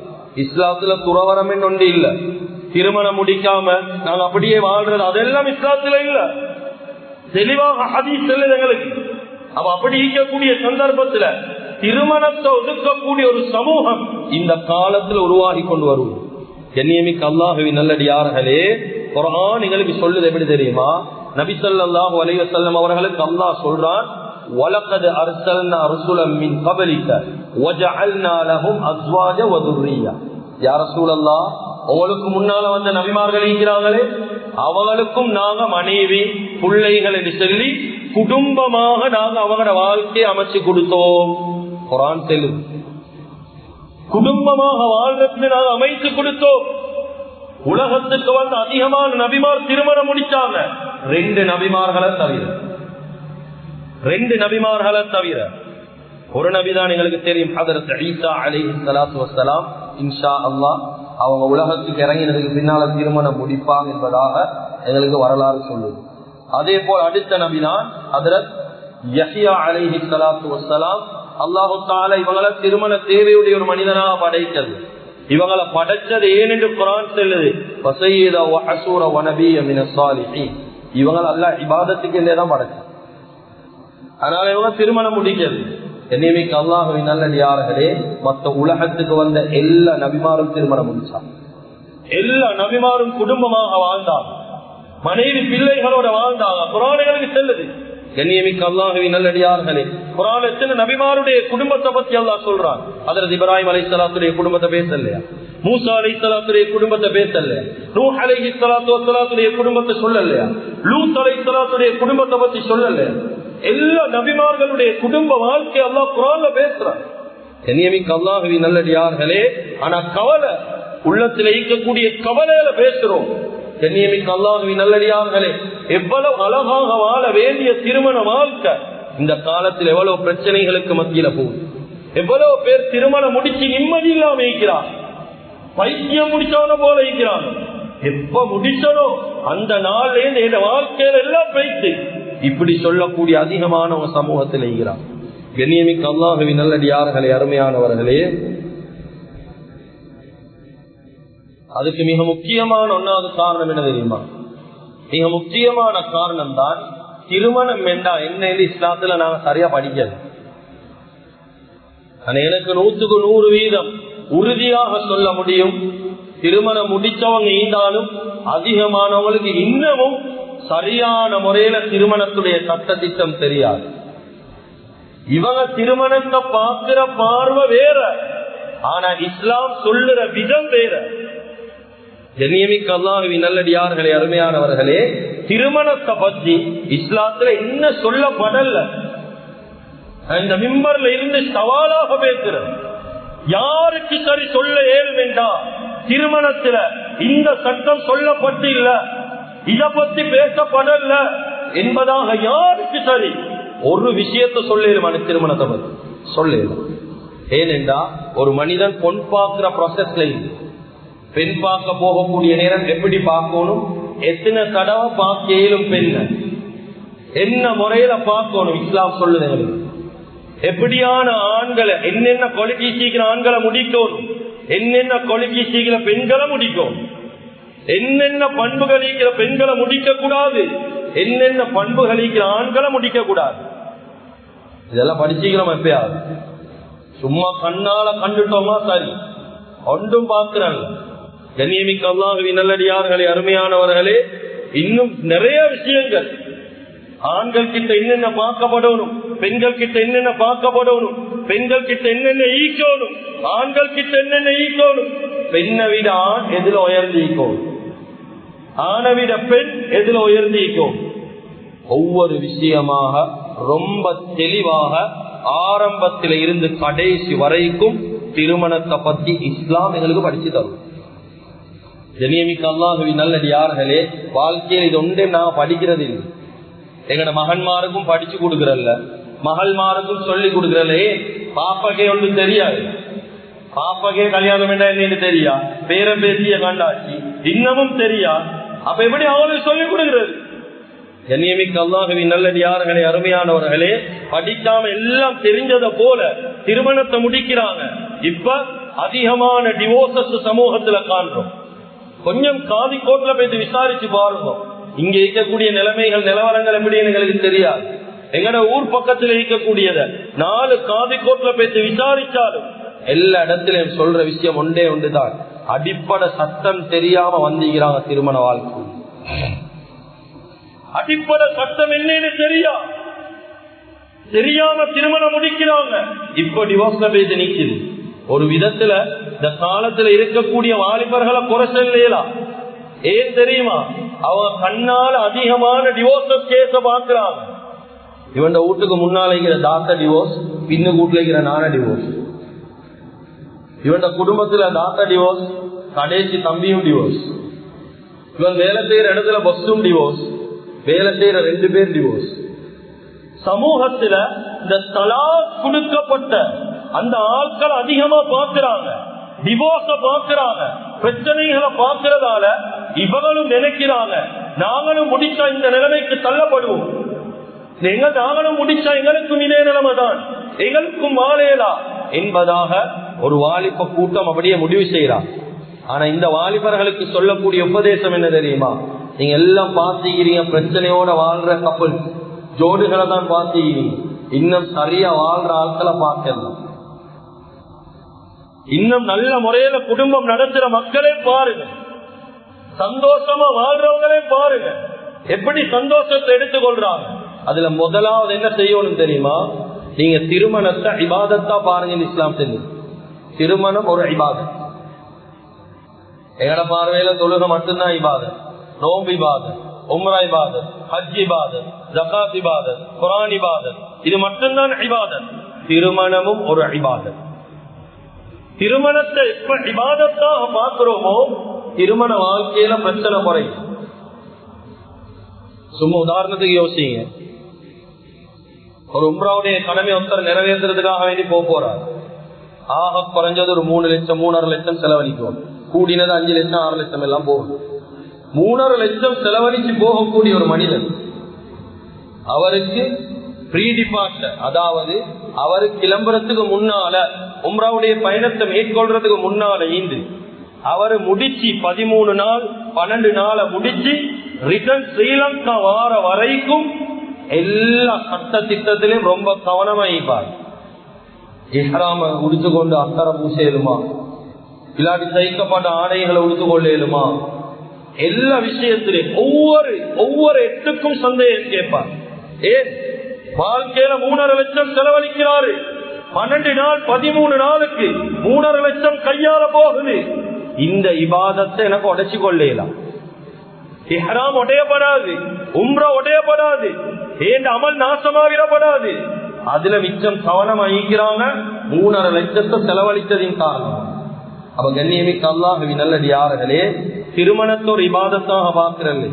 இஸ்லாத்துல துறவரம் ஒன்று இல்ல. திருமணம் முடிக்காம நாங்க அப்படியே வாழ்றது அதெல்லாம் இஸ்லாத்துல இல்ல, தெளிவாக ஹதீஸ் சொல்லுது எங்களுக்கு. அப்ப அப்படி இருக்கக்கூடிய சந்தர்ப்பத்துல திருமணத்தை ஒதுக்கக்கூடிய ஒரு சமூகம் இந்த காலத்துல உருவாகி கொண்டு வரும். கண்ணியமிக்க அல்லாஹ்வின் நல்லடியார்களே, குர்ஆன் எங்களுக்கு சொல்லுது எப்படி தெரியுமா? நபி ஸல்லல்லாஹு அலைஹி வஸல்லம் அவர்களுக்கு அல்லாஹ் சொல்றான், வலகத் அர்ஸல்னா ரசூலம் மின் கப்லிக வஜஅல்னா லஹும் அஸ்வாஜ வ ذُرِّيَّةً. யா ரசூலல்லாஹ், உங்களுக்கு முன்னால வந்த நபிமார்கள் இருக்கிறாங்களே, அவங்களுக்கும் நாங்க மனைவி பிள்ளைகள் என்று சொல்லி குடும்பமாக நாங்க அவங்களோட வாழ்க்கையை அமைச்சு கொடுத்தோம். குர்ஆன் சொல்லுது, குடும்பமாக வாழ்றதுக்கு நாங்க அமைத்து கொடுத்தோம். உலகத்துக்கு வந்து அதிகமான நபிமார் திருமணம் முடிச்சாங்க, 2 நபிமார்களை தவிர. 2 நபிமார்களை தவிர ஒரு நபிதான் எங்களுக்கு தெரியும், ஹதரத் ஈசா அலைஹிஸ்ஸலாத்து வஸ்ஸலாம். இன்ஷா அல்லாஹ் அவங்க உலகத்துக்கு இறங்கினதுக்கு பின்னால திருமணம் முடிப்பாங்க என்பதாக எங்களுக்கு வரலாறு சொல்லுது. அதே போல் அடுத்த நபிதான் ஹதரத் யஹ்யா அலைஹிஸ்ஸலாத்து வஸ்ஸலாம். அல்லாஹு தஆலா இவங்களை திருமண தேவையுடைய ஒரு மனிதனாக படைத்தது. இவங்களை படைச்சது ஏன் என்று குர்ஆன் சொல்லுது, ஃபஸய்யிதா வ ஹஸூர வ நபிய்ய மினஸ் ஸாலிஹீன். இவங்க அல்லாஹ் இபாதத்துக்கு தான் படைச்சான். அதனால இவங்க திருமணம் முடிக்கிறது. என்னைக்கு அல்லாஹ்வின் நல்லடியார்களே, மற்ற உலகத்துக்கு வந்த எல்லா நபிமாரும் திருமணம் முடிச்சாங்க. எல்லா நபிமாரும் குடும்பமாக வாழ்ந்தாங்க, மனைவி பிள்ளைகளோட வாழ்ந்தாங்க. குர்ஆன் எங்களுக்கு சொல்லுது. கண்ணியமிக்க அல்லாஹ்வின் நல்லடியார்களே, குர்ஆன்ல நபிமாருடைய குடும்பத்தை பத்தி அல்லாஹ் சொல்றான். ஹஜ்ரத் இப்ராஹிம் அலைஹிஸ்ஸலாத்துடைய குடும்பத்தை பேசலையா? மூசா அலைஹிஸ்ஸலாத்துடைய குடும்பத்தை பேசல, நூஹ் அலைஹிஸ்ஸலாத்து வஸ்ஸலாத்துடைய குடும்பத்தை சொல்லலையா, லூத் அலைஹிஸ்ஸலாத்துடைய குடும்பத்தை பத்தி சொல்லல. எல்லா நபிமார்களுடைய குடும்ப வாழ்க்கை அல்லாஹ் குர்ஆன்ல பேசுறான். கண்ணியமிக்க அல்லாஹ்வின் நல்லடியார்களே, ஆனா கவலை உள்ளத்தில் இருக்கக்கூடிய கவலையில பேசுறோம். கண்ணியமிக்க அல்லாஹ்வின் நல்லடியார்களே, எவ்வளவு அழகாக வாழ வேண்டிய திருமண வாழ்க்கை இந்த காலத்தில் எவ்வளவு பிரச்சனைகளுக்கு மத்தியில போகுது. எவ்வளவு பேர் திருமணம் முடிச்சு நிம்மதி இல்லாம இருக்கிறார், பைத்தியம் முடிச்சவன போல இருக்கிறான். எப்ப முடிச்சனோ அந்த நாள்ல என் வாழ்க்கையில எல்லாம் பைத்து இப்படி சொல்லக்கூடிய அதிகமான ஒரு சமூகத்தில் இருக்கிறார். கண்ணியமிக்க அல்லாஹ்வின் நல்லடியார்களே, அருமையானவர்களே, அதுக்கு மிக முக்கியமான ஒன்னாவது காரணம் என்ன தெரியுமா? மிக முக்கியமான காரணம் தான் திருமணம் வேண்டாம் என்ன இஸ்லாத்துல நாங்க சரியா படிக்கல. எனக்கு 100% உறுதியாக சொல்ல முடியும், திருமணம் முடிச்சவங்க இருந்தாலும் அதிகமானவங்களுக்கு இன்னமும் சரியான முறையில திருமணத்துடைய சட்ட திட்டம் தெரியாது. இவங்க திருமணத்தை பார்க்கிற பார்வை வேற, ஆனா இஸ்லாம் சொல்லுற விதம் வேற. கண்ணியமிக்க அல்லாஹ்வின் நல்லடியார்களே, அருமையானவர்களே, திருமணத்தை பத்தி இஸ்லாத்துல என்ன சொல்லப்படல. இந்த மிம்பர்ல இருந்து சவாலாக பேசுறேன், யாருக்கு சரி சொல்ல ஏழும் வேண்டாம். திருமணத்துல இந்த சட்டம் சொல்லப்பட்டு இல்ல, இத பத்தி பேசப்படல என்பதாக யாருக்கு சரி ஒரு விஷயத்தை சொல்ல திருமணத்தை பத்தி சொல்ல. ஏனென்றா ஒரு மனிதன் பொன் பார்க்கிற ப்ராசஸ்ல பெண் பார்க்க போகக்கூடிய நேரம் எப்படி பார்க்கணும், எத்தனை தடவை பார்க்க இயலும் பெண், என்ன முறையில பார்க்கணும் இஸ்லாம் சொல்லுது. எப்படியான ஆண்களை என்னென்ன கொலைக்கு சீக்கிர ஆண்களை முடிக்கணும், என்னென்ன கொலைக்கு சீக்கிர பெண்களை முடிக்கும், என்னென்ன பண்புகள் இருக்கிற பெண்களை முடிக்க கூடாது, என்னென்ன பண்புகள் இருக்கிற ஆண்களை முடிக்க கூடாது. இதெல்லாம் படிச்சுக்கிறோம். எப்பயாவது சும்மா கண்ணால கண்டுட்டோமா சரி, ஒன்றும் பார்க்கிறாங்க. கண்ணியமிக்க அல்லாஹ்வின் நல்லடியார்களே, அருமையானவர்களே, இன்னும் நிறைய விஷயங்கள் ஆண்கள் கிட்ட என்னென்ன பார்க்கப்படணும், பெண்கள் கிட்ட என்னென்ன பார்க்கப்படணும், பெண்கள் கிட்ட என்னென்ன ஈக்கணும், ஆண்கள் கிட்ட என்னென்ன ஈக்கணும். பெண்ணை விட ஆண் எதுல உயர்ந்து ஈக்கும், ஆணை விட பெண் எதுல உயர்ந்து ஈக்கும். ஒவ்வொரு விஷயமாக ரொம்ப தெளிவாக ஆரம்பத்தில் இருந்து கடைசி வரைக்கும் திருமணத்தை பத்தி இஸ்லாம் எங்களுக்கு படிச்சு தரும். கண்ணியமிக்க அல்லாஹ்வின் நல்லடியார்களே, வாழ்க்கையில் இது ஒன்றே நான் படிக்கிறது இல்லை. எங்கட மகன்மாருக்கும் படிச்சு கொடுக்கறல்ல, மகள்மாருக்கும் சொல்லி கொடுக்கறல்ல. பாப்பாக்கே ஒன்று தெரியாது, பாப்பாக்கே கல்யாணம் என்ன தெரியா, பேரம் பேசிய கண்டாச்சு இன்னமும் தெரியா, அப்ப எப்படி அவங்களுக்கு சொல்லிக் கொடுக்கிறது? கண்ணியமிக்க அல்லாஹ்வின் நல்லடியார்களே, அருமையானவர்களே, படிக்காம எல்லாம் தெரிஞ்சதை போல திருமணத்தை முடிக்கிறாங்க. இப்ப அதிகமான டிவோர்சஸ் சமூகத்துல காண்றோம். கொஞ்சம் காதி கோட்ல போய் விசாரிச்சு பாருங்க, இங்க இருக்கக்கூடிய நிலைமைகள் நிலவரங்கள் எப்படின்னு எங்களுக்கு தெரியாது. எங்கட ஊர் பக்கத்துல இருக்கக்கூடியத 4 காதி கோட்ல போய் விசாரிச்சாலும் எல்லா இடத்திலும் சொல்ற விஷயம் ஒன்றே ஒன்றுதான், அடிப்படை சட்டம் தெரியாம வந்திருக்கிறாங்க திருமண வாழ்க்கை. அடிப்படை சட்டம் என்னன்னு தெரியாம திருமணம் முடிக்கிறாங்க. இப்ப டிவோர்ஸ்ல பேசி நிக்குது. ஒரு விதத்துல இந்த காலத்துல இருக்கக்கூடிய வாலிபர்களை குறை சொல்லலாம். ஏன் தெரியுமா? அவங்க கண்ணால அதிகமான டிவோர்ஸ் கேஸ பாக்குறாங்க. இவன் வீட்டுக்கு முன்னால இருக்கிற தாத்தா டிவோர்ஸ், பின்னு வீட்டுல இருக்கிற நான டிவோர்ஸ். இவன் குடும்பத்துல தாத்தா டிவோர்ஸ், கடைசி தம்பியும் டிவோர்ஸ். இவன் வேலை செய்யற இடத்துல பஸ்ஸும் டிவோர்ஸ், வேலை செய்யற 2 பேர் டிவோர்ஸ். சமூகத்துல இந்த தலாக் கொடுக்கப்பட்ட அந்த ஆட்கள் அதிகமா பாக்குறாங்க, டிவோர்ஸ பாக்குறாங்க, பிரச்சனைகளை பாக்குறதால இவங்களும் நினைக்கிறாங்க நாங்களும் முடிச்சா இந்த நிலைமைக்கு தள்ளப்படுவோம், நாங்களும் முடிச்சா எங்களுக்கும் இதே நிலைமை தான், எங்களுக்கும் வாழையலா என்பதாக ஒரு வாலிப கூட்டம் அப்படியே முடிவு செய்யறாங்க. ஆனா இந்த வாலிபர்களுக்கு சொல்லக்கூடிய உபதேசம் என்ன தெரியுமா? நீங்க எல்லாம் பாத்துக்கிறீங்க, பிரச்சனையோட வாழ்ற கப்பல் ஜோடுகளை தான் பாத்துக்கிறீங்க, இன்னும் சரியா வாழ்ற ஆட்களை பார்க்கலாம். இன்னும் நல்ல முறையில குடும்பம் நடத்துற மக்களே பாருங்க, சந்தோஷமா வாழ்றவங்களே பாருங்க, எப்படி சந்தோஷத்தை எடுத்துக்கொள்றாங்க. அதுல முதலாவது என்ன செய்யணும் தெரியுமா? நீங்க திருமணத்தை இபாதத்தா பாருங்க. இஸ்லாம் தெரியும், திருமணம் ஒரு இபாதத். எங்கட பார்வையில தொழுகை மட்டும்தான் இபாதத், நோம்பு இபாதத், உம்ரா இபாதத், ஹஜ் இபாதத், ஜகாத் இபாதத், குர்ஆன் இபாதத், இது மட்டும்தான் இபாதத். திருமணமும் ஒரு இபாதத். திருமணத்தை எப்ப இபாதத்தாக பார்க்கிறோமோ திருமண வாழ்க்கையில பிரச்சனை குறையும். சும்மா உதாரணத்துக்கு யோசிங்க, ஒரு உம்ராவுடைய கடமை ஒருத்தர் நிறைவேற்றுறதுக்காக வேண்டி போறார். ஆக குறைஞ்சது ஒரு 3 லட்சம் 3.5 லட்சம் செலவழிக்கும். கூடினது 5 லட்சம் 6 லட்சம் எல்லாம் போகும். 3.5 லட்சம் செலவழிச்சு போகக்கூடிய ஒரு மனிதன் அவருக்கு ப்ரீ டிபார்ச்சர், அதாவது அவரு கிளம்புறதுக்கு முன்னால உம்ராவுடைய பயணத்தை மேற்கொள்றதுக்கு முன்னால இருந்து அவரு முடிச்சு 13 நாள் 12 நாளை முடிச்சு ரிட்டர்ன் ஸ்ரீலங்கா வார வரைக்கும் எல்லா சட்ட திட்டத்திலும் ரொம்ப கவனமாயிப்பார். இஹ்ராம உடுத்து கொண்டு அக்கறை பூசேலுமா, இல்லாட்டி தைக்கப்பட்ட ஆடைகளை உடுத்து கொள்ளேலுமா, எல்லா விஷயத்திலும் ஒவ்வொரு எட்டுக்கும் சந்தேகம் கேட்பார். ஏன் வாழ்க்கையில 3.5 லட்சம் செலவழிக்கிறாரு, 12 நாள் 13 நாளுக்கு 3.5 லட்சம் கையால போகுது. இந்த இபாதத்தை எனக்கு உடைச்சு கொள்ளலாம். இஹ்ராம் உடையப்படாது, உம்ரா உடையப்படாது, ஏன் அமல் நாசமாகிடப்படாது. அதுல மிச்சம் கவனம் அழிக்கிறாங்க 3.5 லட்சத்தை செலவழித்ததின் காரணம். அப்ப கண்ணியமிக்க அல்லாஹ்வின் நல்லடியார்களே, திருமணத்தை ஒரு இபாதத்தாக பார்க்கிறல்ல.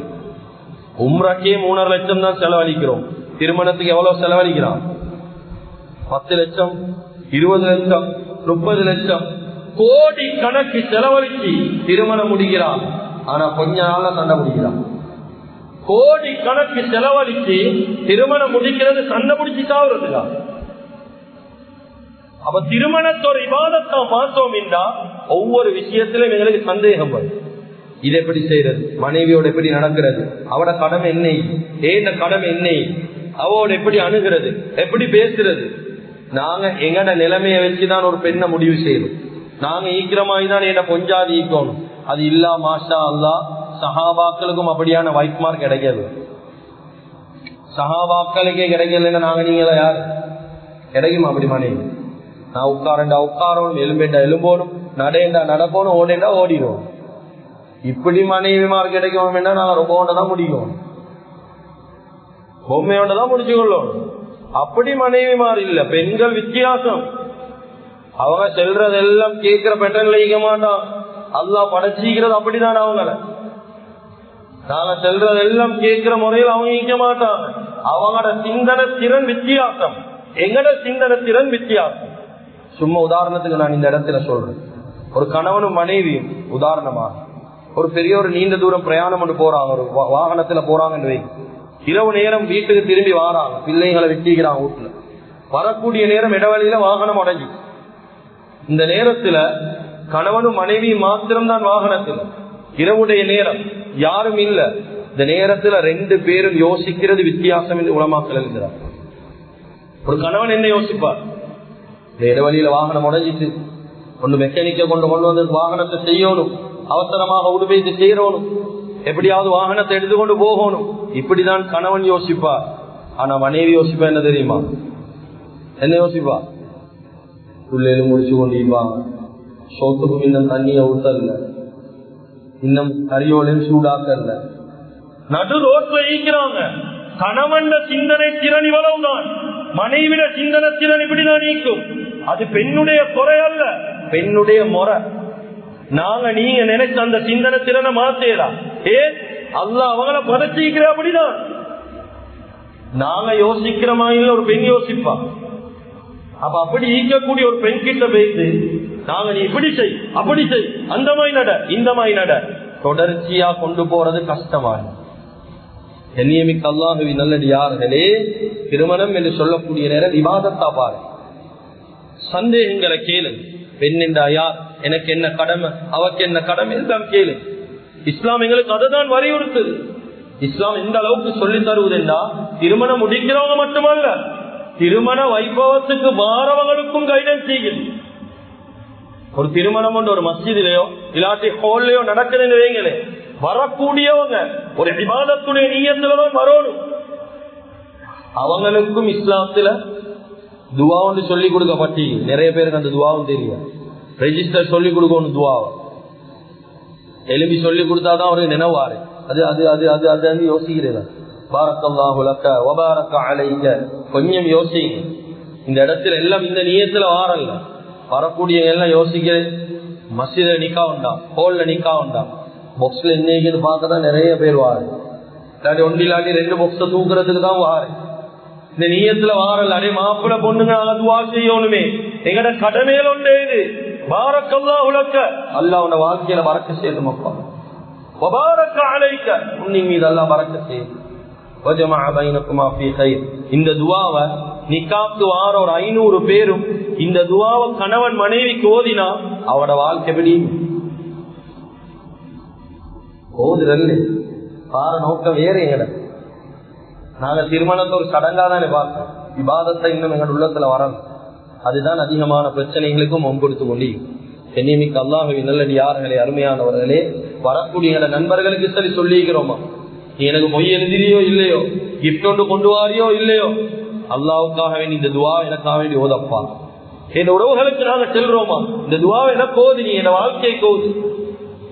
உம்ராக்கே 3.5 லட்சம் தான் செலவழிக்கிறோம். திருமணத்துக்கு எவ்வளவு செலவழிக்கிறான்? 10 லட்சம் 20 லட்சம் 30 லட்சம் கோடி கணக்கு செலவழிச்சு திருமணம் முடிக்கிறான். ஆனா கொஞ்ச நாள்ல சண்டை முடிக்கிறான். கோடி கணக்கு செலவழிச்சு திருமணம் முடிக்கிறது சண்டை முடிச்சு சாவுறதுக்கா? அப்ப திருமணத்தோட இபாதத்தை பார்த்தோம் என்றா ஒவ்வொரு விஷயத்திலும் எங்களுக்கு சந்தேகம் வரும். இது எப்படி செய்யறது, மனைவியோட எப்படி நடக்கிறது, அவட கடமை என்ன, ஏன் கடமை என்ன, அவோட எப்படி அணுகிறது, எப்படி பேசுறது. நாங்க எங்கட நிலைமையை வச்சுதான் ஒரு பெண்ணை முடிவு செய்யணும். நாங்க ஈக்கிரமாய்தான் என்ன கொஞ்சாதி ஈக்கணும். அது இல்லா மாஷா அல்லா சஹாபாக்களுக்கும் அப்படியான வைப்மார்க் கிடைக்காது. சஹாபாக்களுக்கே கிடைக்கலன்னா நாங்க நீங்களா யாரு கிடைக்குமா? அப்படி மனைவி நான் உட்காரண்டா உட்காரணும், எலும்பேண்டா எலும்போடும், நடேண்டா நடக்கணும், ஓடேண்டா ஓடிடும். இப்படி மனைவிமார் கிடைக்கும் வேண்டாம். நாங்க ரொம்ப தான் முடிக்கும், பொம்மையோட தான் முடிச்சு கொள்ளணும். அப்படி மனைவிமார் இல்ல. பெண்கள் வித்தியாசம். அவங்க செல்றதெல்லாம் கேட்கிற பெட்டன்ல ஈக்க மாட்டான். அல்லாஹ் படைச்சிக்கிறது அப்படிதான். அவங்கள நாங்க செல்றதெல்லாம் கேட்கிற முறையில் அவங்க ஈக்க மாட்டாங்க. அவங்களோட சிந்தனை திறன் வித்தியாசம், எங்கட சிந்தனை திறன் வித்தியாசம். சும்மா உதாரணத்துக்கு நான் இந்த இடத்துல சொல்றேன். ஒரு கணவனும் மனைவியும் உதாரணமாக ஒரு பெரிய ஒரு நீண்ட தூரம் பிரயாணம் கொண்டு போறாங்க, ஒரு வாகனத்துல போறாங்க. இரவு நேரம் வீட்டுக்கு திரும்பி வாராங்க, பிள்ளைகளை வெட்டிக்கிறாங்க வீட்டுல. வரக்கூடிய நேரம் இடைவெளியில வாகனம் அடைஞ்சு. இந்த நேரத்துல கணவனும் மனைவியும் மாத்திரம்தான் வாகனத்தில். இரவுடைய நேரம் யாரும் இல்ல. இந்த நேரத்துல 2 பேரும் யோசிக்கிறது வித்தியாசம் என்று உலமாக்கள் எழுதுகிறார். ஒரு கணவன் என்ன யோசிப்பார்? இந்த இடைவெளியில வாகனம் உடைஞ்சிட்டு ஒன்று மெக்கானிக்க கொண்டு வந்து வாகனத்தை செய்யணும், அவசரமாக உடுப்பைத்து செய்யணும், எப்படியாவது வாகனத்தை எடுத்துக்கொண்டு போகணும். இப்படிதான் கணவன் யோசிப்பார். ஆனா மனைவி யோசிப்பா என்ன தெரியுமா? என்ன யோசிப்பா? பிள்ளைகளும் முடிச்சு கொண்டு இருப்பாங்க, சோத்துக்கும் இன்னும் தண்ணிய ஊத்தல்ல, இன்னும் கரியோலையும் சூடாக்கல்ல, நடு ரோட்ல ஈக்கிறாங்க. கணவன் சிந்தனை திறன் இவ்வளவுதான், மனைவிட சிந்தனை திறன் இப்படிதான் நீக்கும். அது பெண்ணுடைய குறை அல்ல, பெண்ணுடைய முறை. நீங்க நினைச்ச அந்த சிந்தனை திறனை மாத்தேலாம். ஏன் அல்லாஹ் அவங்கள படைச்சிக்கிற அப்படிதான். நாங்க யோசிக்கிறமா இல்ல, ஒரு பெண் யோசிப்பா. அப்ப அப்படி ஈக்கக்கூடிய ஒரு பெண் கிட்ட போயிட்டு நாங்க நீ இப்படி செய் அப்படி செய், அந்த மாதிரி நட இந்த மாதிரி நட, தொடர்ச்சியா கொண்டு போறது கஷ்டமான. கண்ணியமிக்க அல்லாஹ்வின் நல்லடியார்களே, திருமணம் என்று சொல்லக்கூடிய நேரம் இபாதத்தா பாரு. சந்தேகங்களை கேளு. பெண் என்றா யார், எனக்கு என்ன கடமை, அவக்கு என்ன கடமை எல்லாம் கேளு. இஸ்லாம் எங்களுக்கு அதை தான் வலியுறுத்துது. இஸ்லாம் எந்த அளவுக்கு சொல்லி தருவதுன்னா, திருமணம் முடிக்கிறவங்க மட்டுமல்ல, திருமண வைபவத்துக்கு வாரவங்களுக்கும் கைடன்ஸ் செய்யுது. ஒரு திருமணம் ஒரு மஸ்ஜிதிலேயோ இல்லாட்டி ஹோல்லையோ நடக்குதுன்னு வைங்களே, வரக்கூடியவங்க ஒரு இபாதத்துடைய நியத்துலதான் வரணும். அவங்களுக்கும் இஸ்லாத்துல துவா ஒன்று சொல்லி கொடுக்கப்பட்டி. நிறைய பேருக்கு அந்த துவாவும் தெரியும். ரெஜிஸ்டர் சொல்லி கொடுக்கணும் துவாவை. எழுப்பி சொல்லி கொடுத்தாதான் அவருக்கு நினைவாரு. அது அது அது அது அது யோசிக்கிறதா? பாரக்கல்லாஹு லக்க வ பாரக அலைக. கொஞ்சம் யோசிங்க. இந்த இடத்துல எல்லாம் இந்த நியத்துல வாரல்ல, வரக்கூடிய எல்லாம் யோசிக்க. மஸ்ஜித்ல நிக்கா உண்டா, ஹோல்ல நிக்கா உண்டா, பாக்ஸ்ல இன்னைக்கு பார்க்கதான் நிறைய பேர் வாரு. இல்லாட்டி ஒன்று இல்லாட்டி 2 பாக்ஸ தூக்குறதுக்கு தான் வாரு. இந்த நியத்துல வாரல். அடே மாப்பிள்ள பொண்ணுங்க துவா செய்யணுமே, எங்கட கடமையில உண்டு இது. பாரக்கல்லாஹு லக்க, அல்லாஹ் உன்ன வாழ்க்கையில பரக்கத் செய்யணும். அப்பா வ பாரக அலைக, உன்னின் மீது அல்லாஹ் பரக்கத் செய்யணும். வஜமஅ பைனகுமா ஃபீ கைர். இந்த துஆவை நிக்காக்கு வார ஒரு 500 பேரும் இந்த துஆவை கணவன் மனைவிக்கு ஓதினா அவட வாழ்க்கை எப்படி ஓதுறல்ல. பார நோக்கம் வேற. எங்கட நாங்க திருமணத்தை ஒரு சடங்கா தானே பார்க்கிறோம். இபாதத்தை இன்னும் எங்க உள்ளத்துல வரணும். அதுதான் அதிகமான பிரச்சனைகளுக்கும் முன்படுத்திக் கொண்டு என்னிமிக்கு அல்லாஹ்வின் நல்லடியார்களே, அருமையானவர்களே, வரக்கூடிய எங்க நண்பர்களுக்கு சரி சொல்லிக்கிறோமா, நீ எனக்கு மொய் எழுதிரியோ இல்லையோ, கிஃப்ட் ஒன்று கொண்டு வாரியோ இல்லையோ, அல்லாவுக்காக வேண்டி இந்த துவா எனக்காக வேண்டி ஓதப்பா. என் உறவுகளுக்கு நாங்க செல்றோமா, இந்த துவாவை எனக்கு ஓது, நீ என் வாழ்க்கைக்கு ஓது.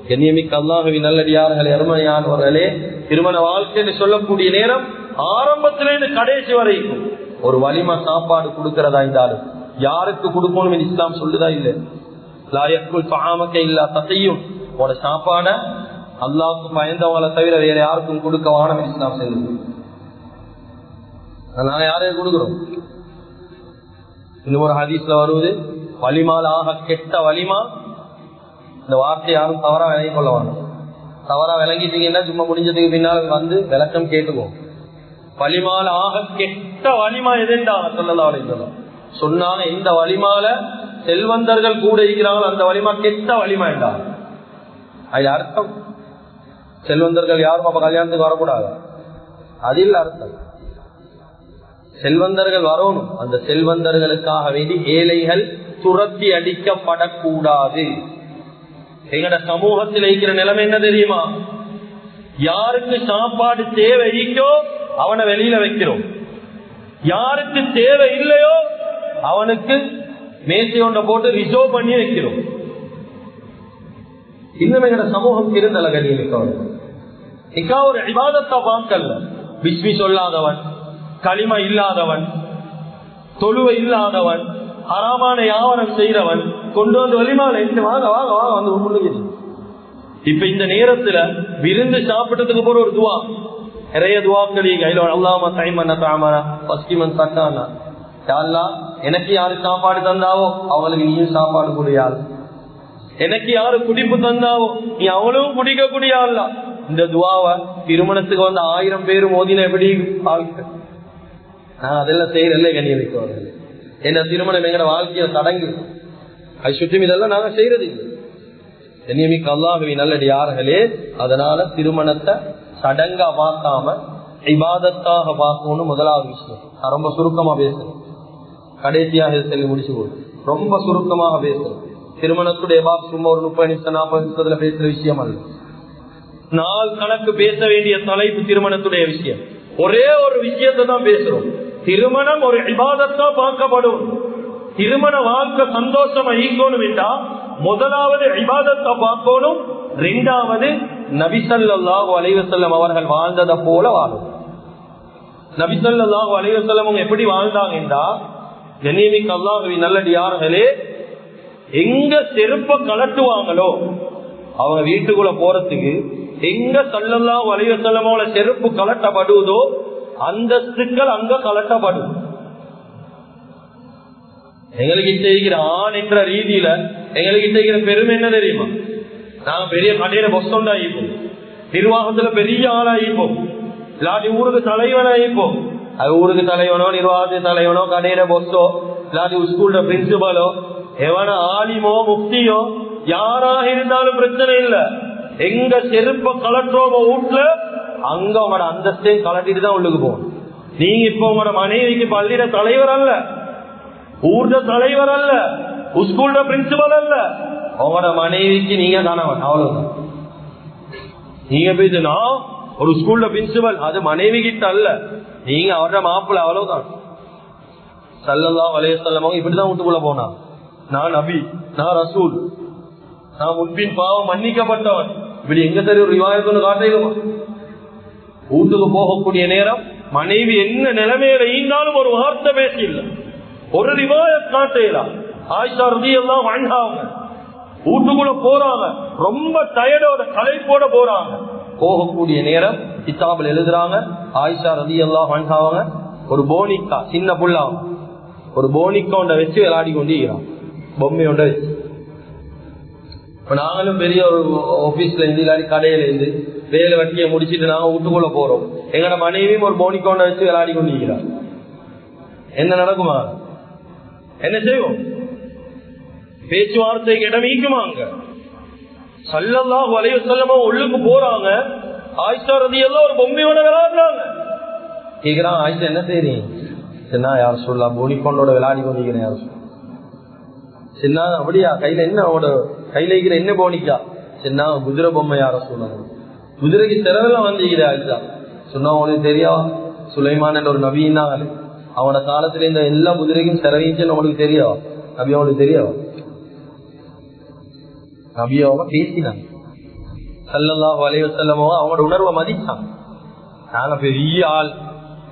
கண்ணியமிக்க அல்லாஹ்வின் நல்லடியார்களே, அருமையானவர்களே, திருமண வாழ்க்கைன்னு சொல்லக்கூடிய நேரம் ஆரம்பத்திலிருந்து கடைசி வரைக்கும் ஒரு வலிமா சாப்பாடு கொடுக்கிறதா இருந்தாலும் யாருக்கு கொடுக்கணும் இஸ்லாம் சொல்லுதா இல்லை? லாயக்குள் பாமக்க இல்லா தத்தையும் உட சாப்பாட அல்லாவுக்கு பயந்தவங்களை தவிர வேற யாருக்கும் கொடுக்க வானம் இஸ்லாம் சொல்லுது. நாங்க யாரையும் கொடுக்கிறோம். இன்னும் ஒரு ஹதீஸ்ல வருவது, வலிமால் ஆக கெட்ட வலிமா. இந்த வார்த்தை யாரும் தவறா விளங்கி கொள்ள வேணும். தவறா விளங்கிட்டீங்கன்னா சும்மா முடிஞ்சதுக்கு பின்னால் வந்து விளக்கம் கேட்டுக்குவோம். வலிமால ஆக கெட்ட வலிமா எதுண்டாங்க சொல்லலாம் அலைஹிஸ்ஸலாம் சொன்னாங்க. இந்த வலிமால செல்வந்தர்கள் கூட இருக்கிறாங்களோ அந்த வலிமா கெட்ட வலிமா என்றாங்க. அது அர்த்தம் செல்வந்தர்கள் யாரும் அப்ப கல்யாணத்துக்கு வரக்கூடாது, அதில் அர்த்தம் செல்வந்தர்கள் வரணும். அந்த செல்வந்தர்களுக்காக வேண்டி ஏழைகள் துரத்தி அடிக்கப்படக்கூடாது. எங்கட சமூகத்தில் இருக்கிற நிலைமை என்ன தெரியுமா? யாருக்கு சாப்பாடு தேவைக்கோ அவனை வெளியில வைக்கிறோம், யாருக்கு தேவை இல்லையோ அவனுக்கு மேசையொண்ட போட்டு ரிசர்வ் பண்ணி வைக்கிறோம். இன்னும் எங்கட சமூகம் இருந்தல கண்ணியமிக்க ஒரு இபாதத்தா பார்க்கல. பிஸ்மி சொல்லாதவன், களிமா இல்லாதவன், தொழுவை இல்லாதவன், ஹராமான யாவரம் செய்யறவன் கொண்டு வந்து வலிமால வாங்க வாங்க வாங்க வந்து முன்னுக்கு. இப்ப இந்த நேரத்துல விருந்து சாப்பிட்டதுக்கு போற ஒரு துவா, நிறைய துவாக்கள் அல்லாம தைமன தாமனா பஸ்கிமன் சட்டானா, எனக்கு யாரு சாப்பாடு தந்தாவோ அவங்களுக்கு நீயும் சாப்பாடு கூடியாள், எனக்கு யாரு குடிப்பு தந்தாவோ நீ அவளும் குடிக்க கூடியாள். இந்த துவாவை திருமணத்துக்கு வந்து 1000 பேரும் மோதின எப்படி வாழ்க்கை. நான் அதெல்லாம் செய்யறல்ல கண்ணியமிக்கவர்கள். என்ன திருமணம் எங்கட வாழ்க்கையில தடங்கு அது சுற்றும் இதெல்லாம் நாங்க செய்யறது இல்லை. கண்ணியமிக்க அல்லாஹ்வின் நல்லடியார்களே, அதனால திருமணத்தை சடங்கா பார்க்காம இபாதத்தாக பார்க்கணும்னு முதலாவது விஷயம். நான் ரொம்ப சுருக்கமா பேசுறேன், கடைசியாக சொல்லி முடிச்சு போது ரொம்ப சுருக்கமாக பேசுறேன். திருமணத்துடைய பாப் சும்மா ஒரு 30 நிமிஷம் 40 நிமிஷத்துல பேசுற விஷயம் அல்ல. நாள் கணக்கு பேச வேண்டிய தலைப்பு திருமணத்துடைய விஷயம். ஒரே ஒரு விஷயத்தை தான் பேசுறோம். திருமணம் ஒரு இபாதத்தா பார்க்கப்படும். திருமண வாழ்க்கை சந்தோஷமா ஈக்கணும் என்றா முதலாவது இபாதத்தை பார்க்கணும், 2வது நபி ஸல்லல்லாஹு அலைஹி வஸல்லம் அவர்கள் வாழ்ந்ததை போல வாழும். நபி ஸல்லல்லாஹு அலைஹி வஸல்லம் எப்படி வாழ்ந்தாங்க என்றா, கண்ணியமிக்க அல்லாஹ்வின் நல்லடியார்களே, எங்க செருப்ப கலட்டுவாங்களோ அவங்க வீட்டுக்குள்ள போறதுக்கு எங்க ஸல்லல்லாஹு அலைஹி வஸல்லமோட செருப்பு கலட்டப்படுவதோ அந்தஸ்துக்கள் அங்க கலட்டப்படும். எங்களுக்கு இருக்கிற ஆண் என்ற ரீதியில எங்களுக்கு இருக்கிற பெருமை என்ன தெரியுமா? நாங்க பெரிய கடையில பொஸ் உண்டாகிப்போம், நிர்வாகத்துல பெரிய ஆளாகிப்போம், இல்லாட்டி ஊருக்கு தலைவனாகிப்போம். அது ஊருக்கு தலைவனோ நிர்வாகத்து தலைவனோ கடையில பொஸ்ஸோ இல்லாட்டி ஸ்கூல்ல பிரின்சிபலோ எவன ஆலிமோ முக்தியோ யாராக இருந்தாலும் பிரச்சனை இல்ல. எங்க செருப்ப கலட்டுறோமோ வீட்டுல அங்க உங்களோட அந்தஸ்தையும் கலட்டிட்டு தான் உள்ளுக்கு போகணும். நீங்க இப்ப உங்களோட மனைவிக்கு பள்ளியில தலைவர் அல்ல, ஊர்ல தலைவர் அல்ல, ஸ்கூல்ல பிரின்சிபல் அல்ல, உங்களோட மனைவிக்கு நீங்க கணவன், அவ்வளவுதான். நீங்க பேசுனா ஒரு ஸ்கூல்ல பிரின்சிபல், அது மனைவி கிட்ட அல்ல, நீங்க அவரோட மாப்பிள்ள, அவ்வளவுதான். ஸல்லல்லாஹு அலைஹி வஸல்லம் இப்படிதான் வீட்டுக்குள்ள போனா, நான் நபி, நான் ரசூல், நான் முன்பின் பாவம் மன்னிக்கப்பட்டவன், இப்படி எங்க சரி ஒரு ரிவாயத்து காட்டையிலுமா? வீட்டுக்கு போகக்கூடிய நேரம் மனைவி என்ன நிலைமையில ஈந்தாலும் ஒரு வார்த்தை பேசி இல்லை, ஒரு ரிவாயத் காட்டையிலா. ஆயிஷா ரலியல்லாஹு அன்ஹா வீட்டுக்குள்ள போறாங்க, ரொம்ப டயர்டோட களைப்போட போறாங்க. போகக்கூடிய நேரம் கிதாபில் எழுதுறாங்க, ஆயிஷா ரலியல்லாஹு அன்ஹா ஒரு போனிக்கா, சின்ன புள்ளா ஒரு போனிக்கா ஒன்றை வச்சு விளையாடி கொண்டு இருக்கிறான், பொம்மை ஒன்றை வச்சு. இப்ப நாங்களும் பெரிய ஒரு ஆபீஸ்ல இருந்து இல்லாடி கடையில இருந்து வேலை வட்டியை முடிச்சுட்டு நாங்க வீட்டுக்குள்ள போறோம், எங்கட மனைவியும் ஒரு போனிக்கா ஒன்றை வச்சு விளையாடி கொண்டு இருக்கிறார். என்ன நடக்குமா? என்ன செய்வோம்? பேச்சுவார்த்தைக்கு இடம் ஈக்குமாங்க. ஸல்லல்லாஹு அலைஹி வஸல்லம் உள்ளுக்கு போறாங்க, ஆயிஷா ரலியல்லாஹு ஒரு பொம்மையோட விளையாடுறாங்க. கேக்குறாங்க, ஆயிஷா என்ன செய்றீங்க? சின்ன யார் சொல்லலாம், போனிக்கோண்டோட விளையாடி கொண்டிருக்கிறேன். யார் சின்ன அப்படியா? கையில என்ன கையில இருக்கிற என்ன போனிக்கா? சின்ன குதிரை பொம்மை. யார சொன்னாங்க? குதிரைக்கு திறவெல்லாம் வந்திருக்கிறேன். ஆயிஷா சொன்னா, உங்களுக்கு தெரியா சுலைமான் என்ற ஒரு நபின்னா, அவனோட காலத்துல இந்த எல்லா குதிரைக்கும் சிறவிச்சுன்னு உங்களுக்கு தெரியா? நபி அவங்களுக்கு தெரியா? நபியாவ பேசினாங்க. ஸல்லல்லாஹு அலைஹி வஸல்லம் அவங்களோட உணர்வை மதிச்சாங்க. நாங்க பெரிய ஆள்,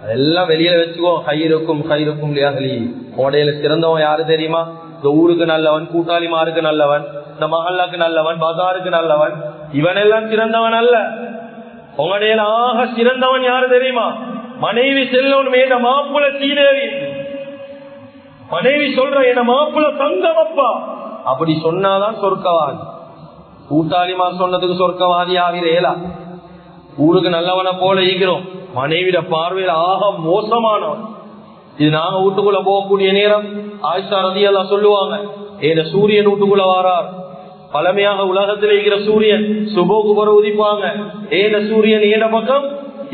அதெல்லாம் வெளியில வச்சுக்கோ. கைருக்கும் கைருக்கும் லியஹ்லி, உடையில சிறந்தவன் யாரு தெரியுமா? இந்த ஊருக்கு நல்லவன், கூட்டாளிமாருக்கு நல்லவன், இந்த மஹல்லாக்கு நல்லவன், பஜாருக்கு நல்லவன், இவனெல்லாம் சிறந்தவன் அல்ல. உங்களுடைய ஆக சிறந்தவன் யாரு தெரியுமா? மனைவி செல்லவன் மேட மாப்புல சீனேவி. மனைவி சொல்ற என்ன மாப்புல தங்கமப்பா, அப்படி சொன்னாதான் சொர்க்கவாதி. கூட்டாளிமா சொன்னதுக்கு சொர்க்கவாதி ஆகிறேலா? ஊருக்கு நல்லவனை போல ஈக்கிறோம், மனைவிட பார்வையில் ஆக மோசமானவன். இது நாங்க வீட்டுக்குள்ள போகக்கூடிய நேரம் ஆயிஷா ரலியல்லாஹு சொல்லுவாங்க, ஏன சூரியன் வீட்டுக்குள்ள வாரார். பழமையாக உலகத்தில் இருக்கிற சூரியன் சுபோக்கு பிறகு உதிப்பாங்க, ஏன சூரியன் ஏன பக்கம்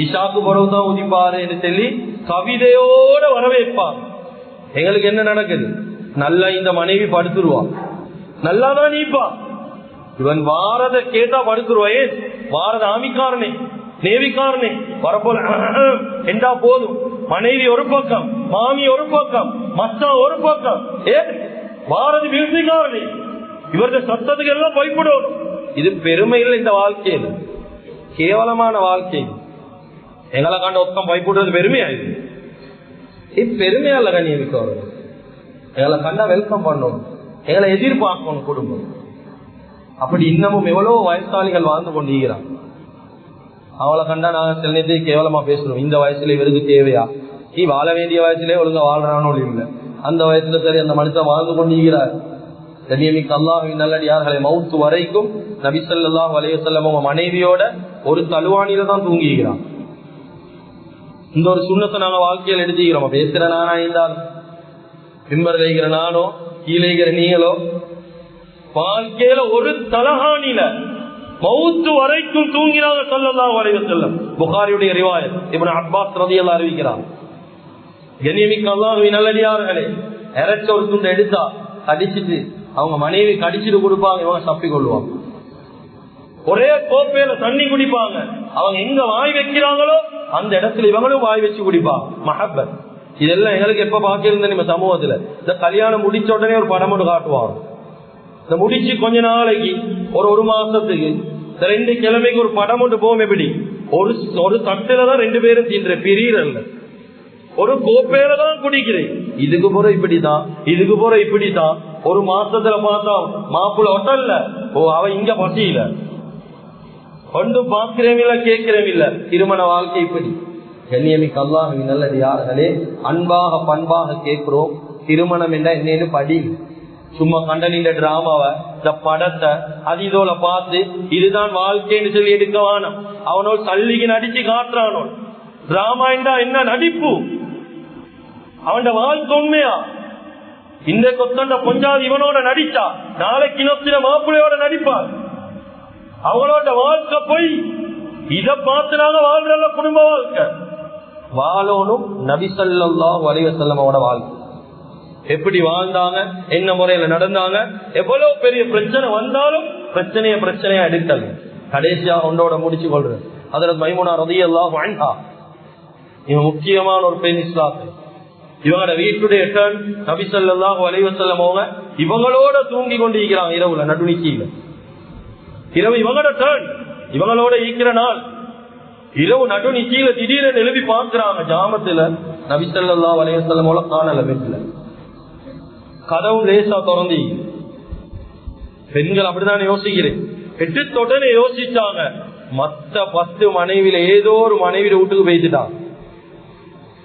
இஷாக்கு பிறகுதான் உதிப்பாரு என்று சொல்லி கவிதையோட வரவேற்பாங்க. எங்களுக்கு என்ன நடக்குது? நல்லா இந்த மனைவி படுத்துருவான், நல்லாதான் நீப்பா. இவன் வாரத கேட்டா படுத்துருவாயே, வாரத ஆமிக்காரனே நேவிக்காரனே வரப்போல என்றா போதும். மனைவி ஒரு பக்கம், மாமி ஒரு பக்கம், மச்சான் ஒரு பக்கம், வாரது வீழ்ச்சிக்காரனே, இவருடைய சத்தத்துக்கு எல்லாம் பயப்படும். இது பெருமை இல்லை, இந்த வாழ்க்கையில் கேவலமான வாழ்க்கை. எங்களை கண்ட ஒத்தம் பயப்படுறது பெருமையாயிரு. இது பெருமையா இல்ல கண்ணியமிக்க. எங்களை கண்டா வெல்கம் பண்ணணும், எங்களை எதிர்பார்க்கணும் குடும்பம். அப்படி இன்னமும் எவ்வளவு வயசாளிகள் வாழ்ந்து கொண்டிருக்கிறான். அவளை கண்டா நாங்க சில நேரத்துக்கு கேவலமா பேசுறோம். இந்த வயசுல இவருக்கு தேவையா? நீ வாழ வேண்டிய வயசுலேயே ஒழுங்கா வாழ்றானோ இல்லை, அந்த வயசுல சரி அந்த மனுஷன் வாழ்ந்து கொண்டிருக்கிறார். கண்ணியமிக்க அல்லாஹ்வின் நல்லடியார்களை மௌத்து வரைக்கும் நபி ஸல்லல்லாஹு அலைஹி வஸல்லம் மனைவியோட ஒரு தலுவானில தான் தூங்கிக்கிறான். இந்த ஒரு சுண்ணத்தை நாங்க வாழ்க்கையில் எடுத்துக்கிறோம். பேசுற நானா இருந்தாலும், பிம்பர் வைக்கிற நானோ, கீழே நீங்களோ, வாழ்க்கையில ஒரு தலஹானில மௌத்து வரைக்கும் தூங்கினாங்க ஸல்லல்லாஹு அலைஹி வஸல்லம். புகாரியுடைய ரிவாயத், இப்னு அப்பாஸ் ரலியல்லாஹு அறிவிக்கிறார். கண்ணியமிக்க அல்லாஹ்வின் நல்லடியார்களே, இறைச்ச ஒரு துண்டை எடுத்தா கடிச்சிட்டு அவங்க மனைவி கடிச்சிட்டு கொடுப்பாங்க, இவங்க சப்பி கொள்வாங்க. ஒரே கோப்பையில தண்ணி குடிப்பாங்க, அவங்க எங்க வாய் வைக்கிறாங்களோ அந்த இடத்துல இவங்களும் வாய் வச்சு குடிப்பாங்க. மஹப்பத். இதெல்லாம் எங்களுக்கு எப்ப பாக்கியிருந்த நம்ம சமூகத்துல, இந்த கல்யாணம் முடிச்ச உடனே ஒரு படம் ஒன்று காட்டுவாங்க. இந்த முடிச்சு கொஞ்ச நாளைக்கு ஒரு மாசத்துக்கு 2 கிழமைக்கு ஒரு படம் ஒன்று போகும். எப்படி ஒரு தட்டுல தான் 2 பேரும் தீன்ற பிரியல, ஒரு கோப்பையில தான் குடிக்கிறேன். இதுக்கு போற இப்படிதான், இதுக்கு போற இப்படிதான். ஒரு மாசத்துல பார்த்தா மாப்பிள்ள ஒட்டல்ல, அவ இங்க பசியில ஒன்றும் பார்க்கிறேன் இல்ல, கேட்கிறேன் இல்ல. திருமண வாழ்க்கை இப்படி. கண்ணியமிக்க அல்லாஹ்வின் நல்லடியார்களே, அன்பாக பண்பாக கேட்கிறோம். திருமணம் என்ன என்னன்னு படி. சும்மா கண்டனின் டிராமாவை, இந்த படத்தை அது இதோல பார்த்து இதுதான் வாழ்க்கைன்னு சொல்லி எடுக்கவான அவனோட தள்ளிக்கு நடிச்சு காட்டுறானோ. டிராமா என்ன நடிப்பு, அவன் வாழ்க்கை உண்மையா? இந்த கொத்தண்ட கொஞ்சாது இவனோட நடிச்சா நாளைக்கு இன்னொரு மாப்பிள்ளையோட நடிப்பார். அவங்களோட வாழ்க்கை போய் இத பார்த்து நாங்க வாழ்ற குடும்ப வாழ்க்கை வாழணும். நபி ஸல்லல்லாஹு அலைஹி வஸல்லம் வாழ்க்கை எப்படி வாழ்ந்தாங்க, என்ன முறையில நடந்தாங்க, எவ்வளவு பெரிய பிரச்சனை வந்தாலும் பிரச்சனையா எடுக்கல. கடைசியாக ஒன்றோட முடிச்சு கொள்றது ஹஜ்ரத் மைமுனா ரலியல்லாஹு அன்ஹா. இவன் முக்கியமான ஒரு பெண் இஸ்லாத்து. இவங்களோட வீட்டுடைய டர்ன் நபி ஸல்லல்லாஹு அலைஹி வஸல்லம் இவங்களோட தூங்கி கொண்டிருக்கிறாங்க. இரவுல நடுநிச்சியில இரவு இவங்களோட டர்ன். இவங்களோட ஈக்கிற நாள். இரவு நடு நிச்சயில திடீரென எழுதி பார்க்கிறாங்க, ஜாமத்துல நபி ஸல்லல்லாஹு அலைஹி வஸல்லம் காணல. வீட்டுல கதவு லேசா திறந்தி. பெண்கள் அப்படிதான் யோசிக்கிறேன். எட்டு உடனே யோசிச்சாங்க, மத்த 10 மனைவியில ஏதோ ஒரு மனைவியில வீட்டுக்கு போயிட்டுட்டான்.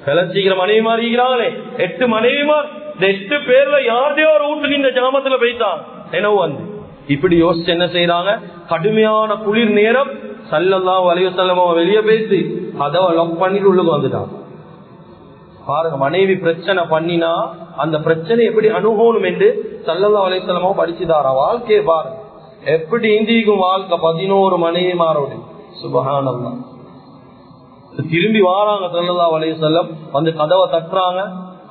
கிளச்சிக்கிற மனைவி மாறிக்கிறாங்களே 8 மனைவிமார். இந்த 8 பேர்ல யாருடையோ ஒரு வீட்டுக்கு இந்த ஜாமத்துல போயிட்டான். என்னவோ வந்து இப்படி யோசிச்சு என்ன செய்யறாங்க, கடுமையான குளிர் நேரம் ஸல்லல்லாஹு அலைஹி வஸல்லம் வெளியே பேசி கதவை லாக் பண்ணிட்டு உள்ளுக்கு வந்துட்டான். பாருங்க, மனைவி பிரச்சனை பண்ணினா அந்த பிரச்சனை எப்படி அணுகணும் என்று ஸல்லல்லாஹு அலைஹி வஸல்லம் படிச்சுதாரா. வாழ்க்கையை பாருங்க எப்படி இந்திக்கும் வாழ்க்கை. 11 மனைவி மாறோடு. சுப்ஹானல்லாஹ். திரும்பி வாராங்க ஸல்லல்லாஹு அலைஹி வஸல்லம், வந்து கதவை தட்டுறாங்க.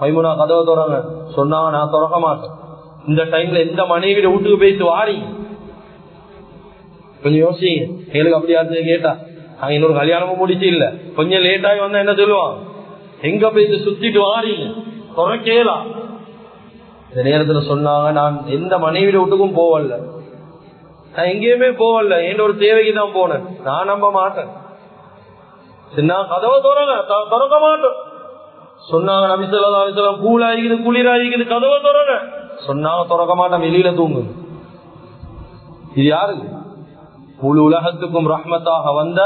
மைமுனா கதவை திறங்க சொன்னாங்க, நான் திறக்க மாட்டேன். இந்த டைம்ல எந்த மனைவியோட வீட்டுக்கு போயிட்டு வாரி கொஞ்சம் யோசிங்க. எங்களுக்கு அப்படி யாரு கேட்டா, நாங்க இன்னொரு கல்யாணமும் முடிச்சு இல்ல, கொஞ்சம் லேட் ஆகி வந்தா என்ன சொல்லுவாங்க, எங்க போயிட்டு சுத்திட்டு வாரீங்க திறக்கலாம். இந்த நேரத்துல சொன்னாங்க, நான் எந்த மனைவியோட வீட்டுக்கும் போவல, நான் எங்கேயுமே போவல, என் ஒரு தேவைக்கு தான் போனேன், நான் நம்ப மாட்டேன். கதவை திறக்க மாட்டேன் சொன்னாங்க. நபி ஸல்லல்லாஹு அலைஹி வஸல்லம் கூலாயிக்குது குளிராயிக்குது, கதவை திறங்க சொன்னாங்க. திறக்க மாட்டேன், வெளியில தூங்கு. இது யாரு? முழு உலகத்துக்கும் ரஹ்மத்தாக வந்த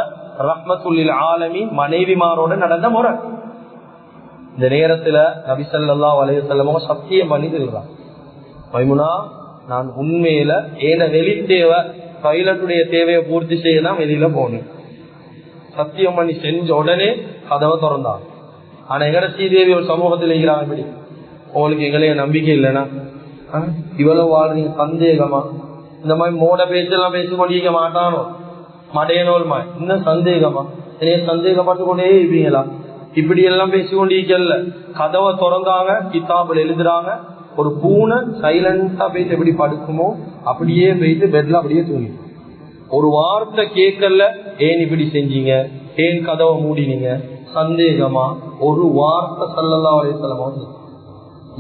ரஹ்மத்துல் லில் ஆலமீன் மனைவிமாரோட நடந்த முறை. இந்த நேரத்துல நபி ஸல்லல்லாஹு அலைஹி வஸல்லம் சத்தியம் பண்ணி சொல்றாங்க, மைமுனா நான் உண்மையில ஏன வெளி தேவை டாய்லெட்டுடைய தேவையை பூர்த்தி செய்ய தான் வெளியில போனேன். சத்தியம் பண்ணி செஞ்ச உடனே கதவை திறந்தாங்க. ஆனா எங்கட ஸ்ரீதேவி ஒரு சமூகத்தில் இருக்கிறாங்க. இப்படி உங்களுக்கு எங்களைய நம்பிக்கை இல்லைன்னா இவ்வளவு வாழ்றீங்க, சந்தேகமா இந்த மாதிரி மோட பேச்செல்லாம் பேசிக்கொண்டிருக்க மாட்டானோ மடையனோல்மா, இன்னும் சந்தேகமா என்னைய சந்தேகப்பட்டு கொண்டே இருப்பீங்களா, இப்படி எல்லாம் பேசிக்கொண்டிருக்கல. கதவை திறந்தாங்க, கிதாபில் எழுதுறாங்க, ஒரு பூனை சைலண்டா போயிட்டு எப்படி படுக்குமோ அப்படியே போயிட்டு பெட்ல அப்படியே தூங்கி. ஒரு வார்த்தை கேட்கல, ஏன் இப்படி செஞ்சீங்க, ஏன் கதவை மூடினீங்க, சந்தேகமா ஒரு வார்த்தை ஸல்லல்லாஹு அலைஹி வஸல்லம்.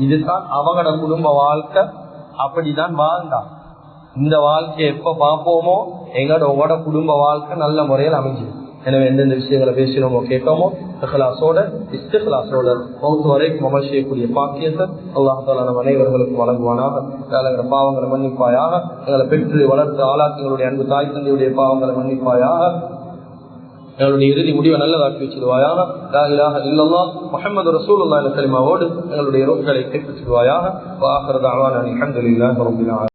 இதுதான் அவங்களோட குடும்ப வாழ்க்கை. அப்படிதான் வாழ்ந்தாங்க. இந்த வாழ்க்கையை எப்ப பார்ப்போமோ உங்களோட குடும்ப வாழ்க்கை நல்ல முறையில் அமைஞ்சு. எனவே எந்தெந்த விஷயங்களை பேசினோமோ கேட்டோமோ இஹ்லாஸோட இஸ்திக்லாஸோட மௌத் வரைக்கும் அமல் செய்யக்கூடிய பாக்கியத்தை அல்லாஹ் தஆலா நம் அனைவர்களுக்கும் வழங்குவானாக. எங்களோட பாவங்களை மன்னிப்பாயாக. எங்களை பெற்று வளர்த்து ஆளாக்கி எங்களுடைய அன்பு தாய் தந்தையுடைய பாவங்களை மன்னிப்பாயாக. எங்களுடைய இறுதி முடிவை நல்லதாக்கி வச்சிருவாயாக. லா இலாஹ இல்லல்லாஹ் முஹம்மது ரசூலுல்லாஹ் என்ற கலிமாவோடு எங்களுடைய ரோக்களை கைப்பற்றிடுவாயாக. வ ஆகிரு தஅவானா அல்ஹம்துலில்லாஹி ரப்பில் ஆலமீன்.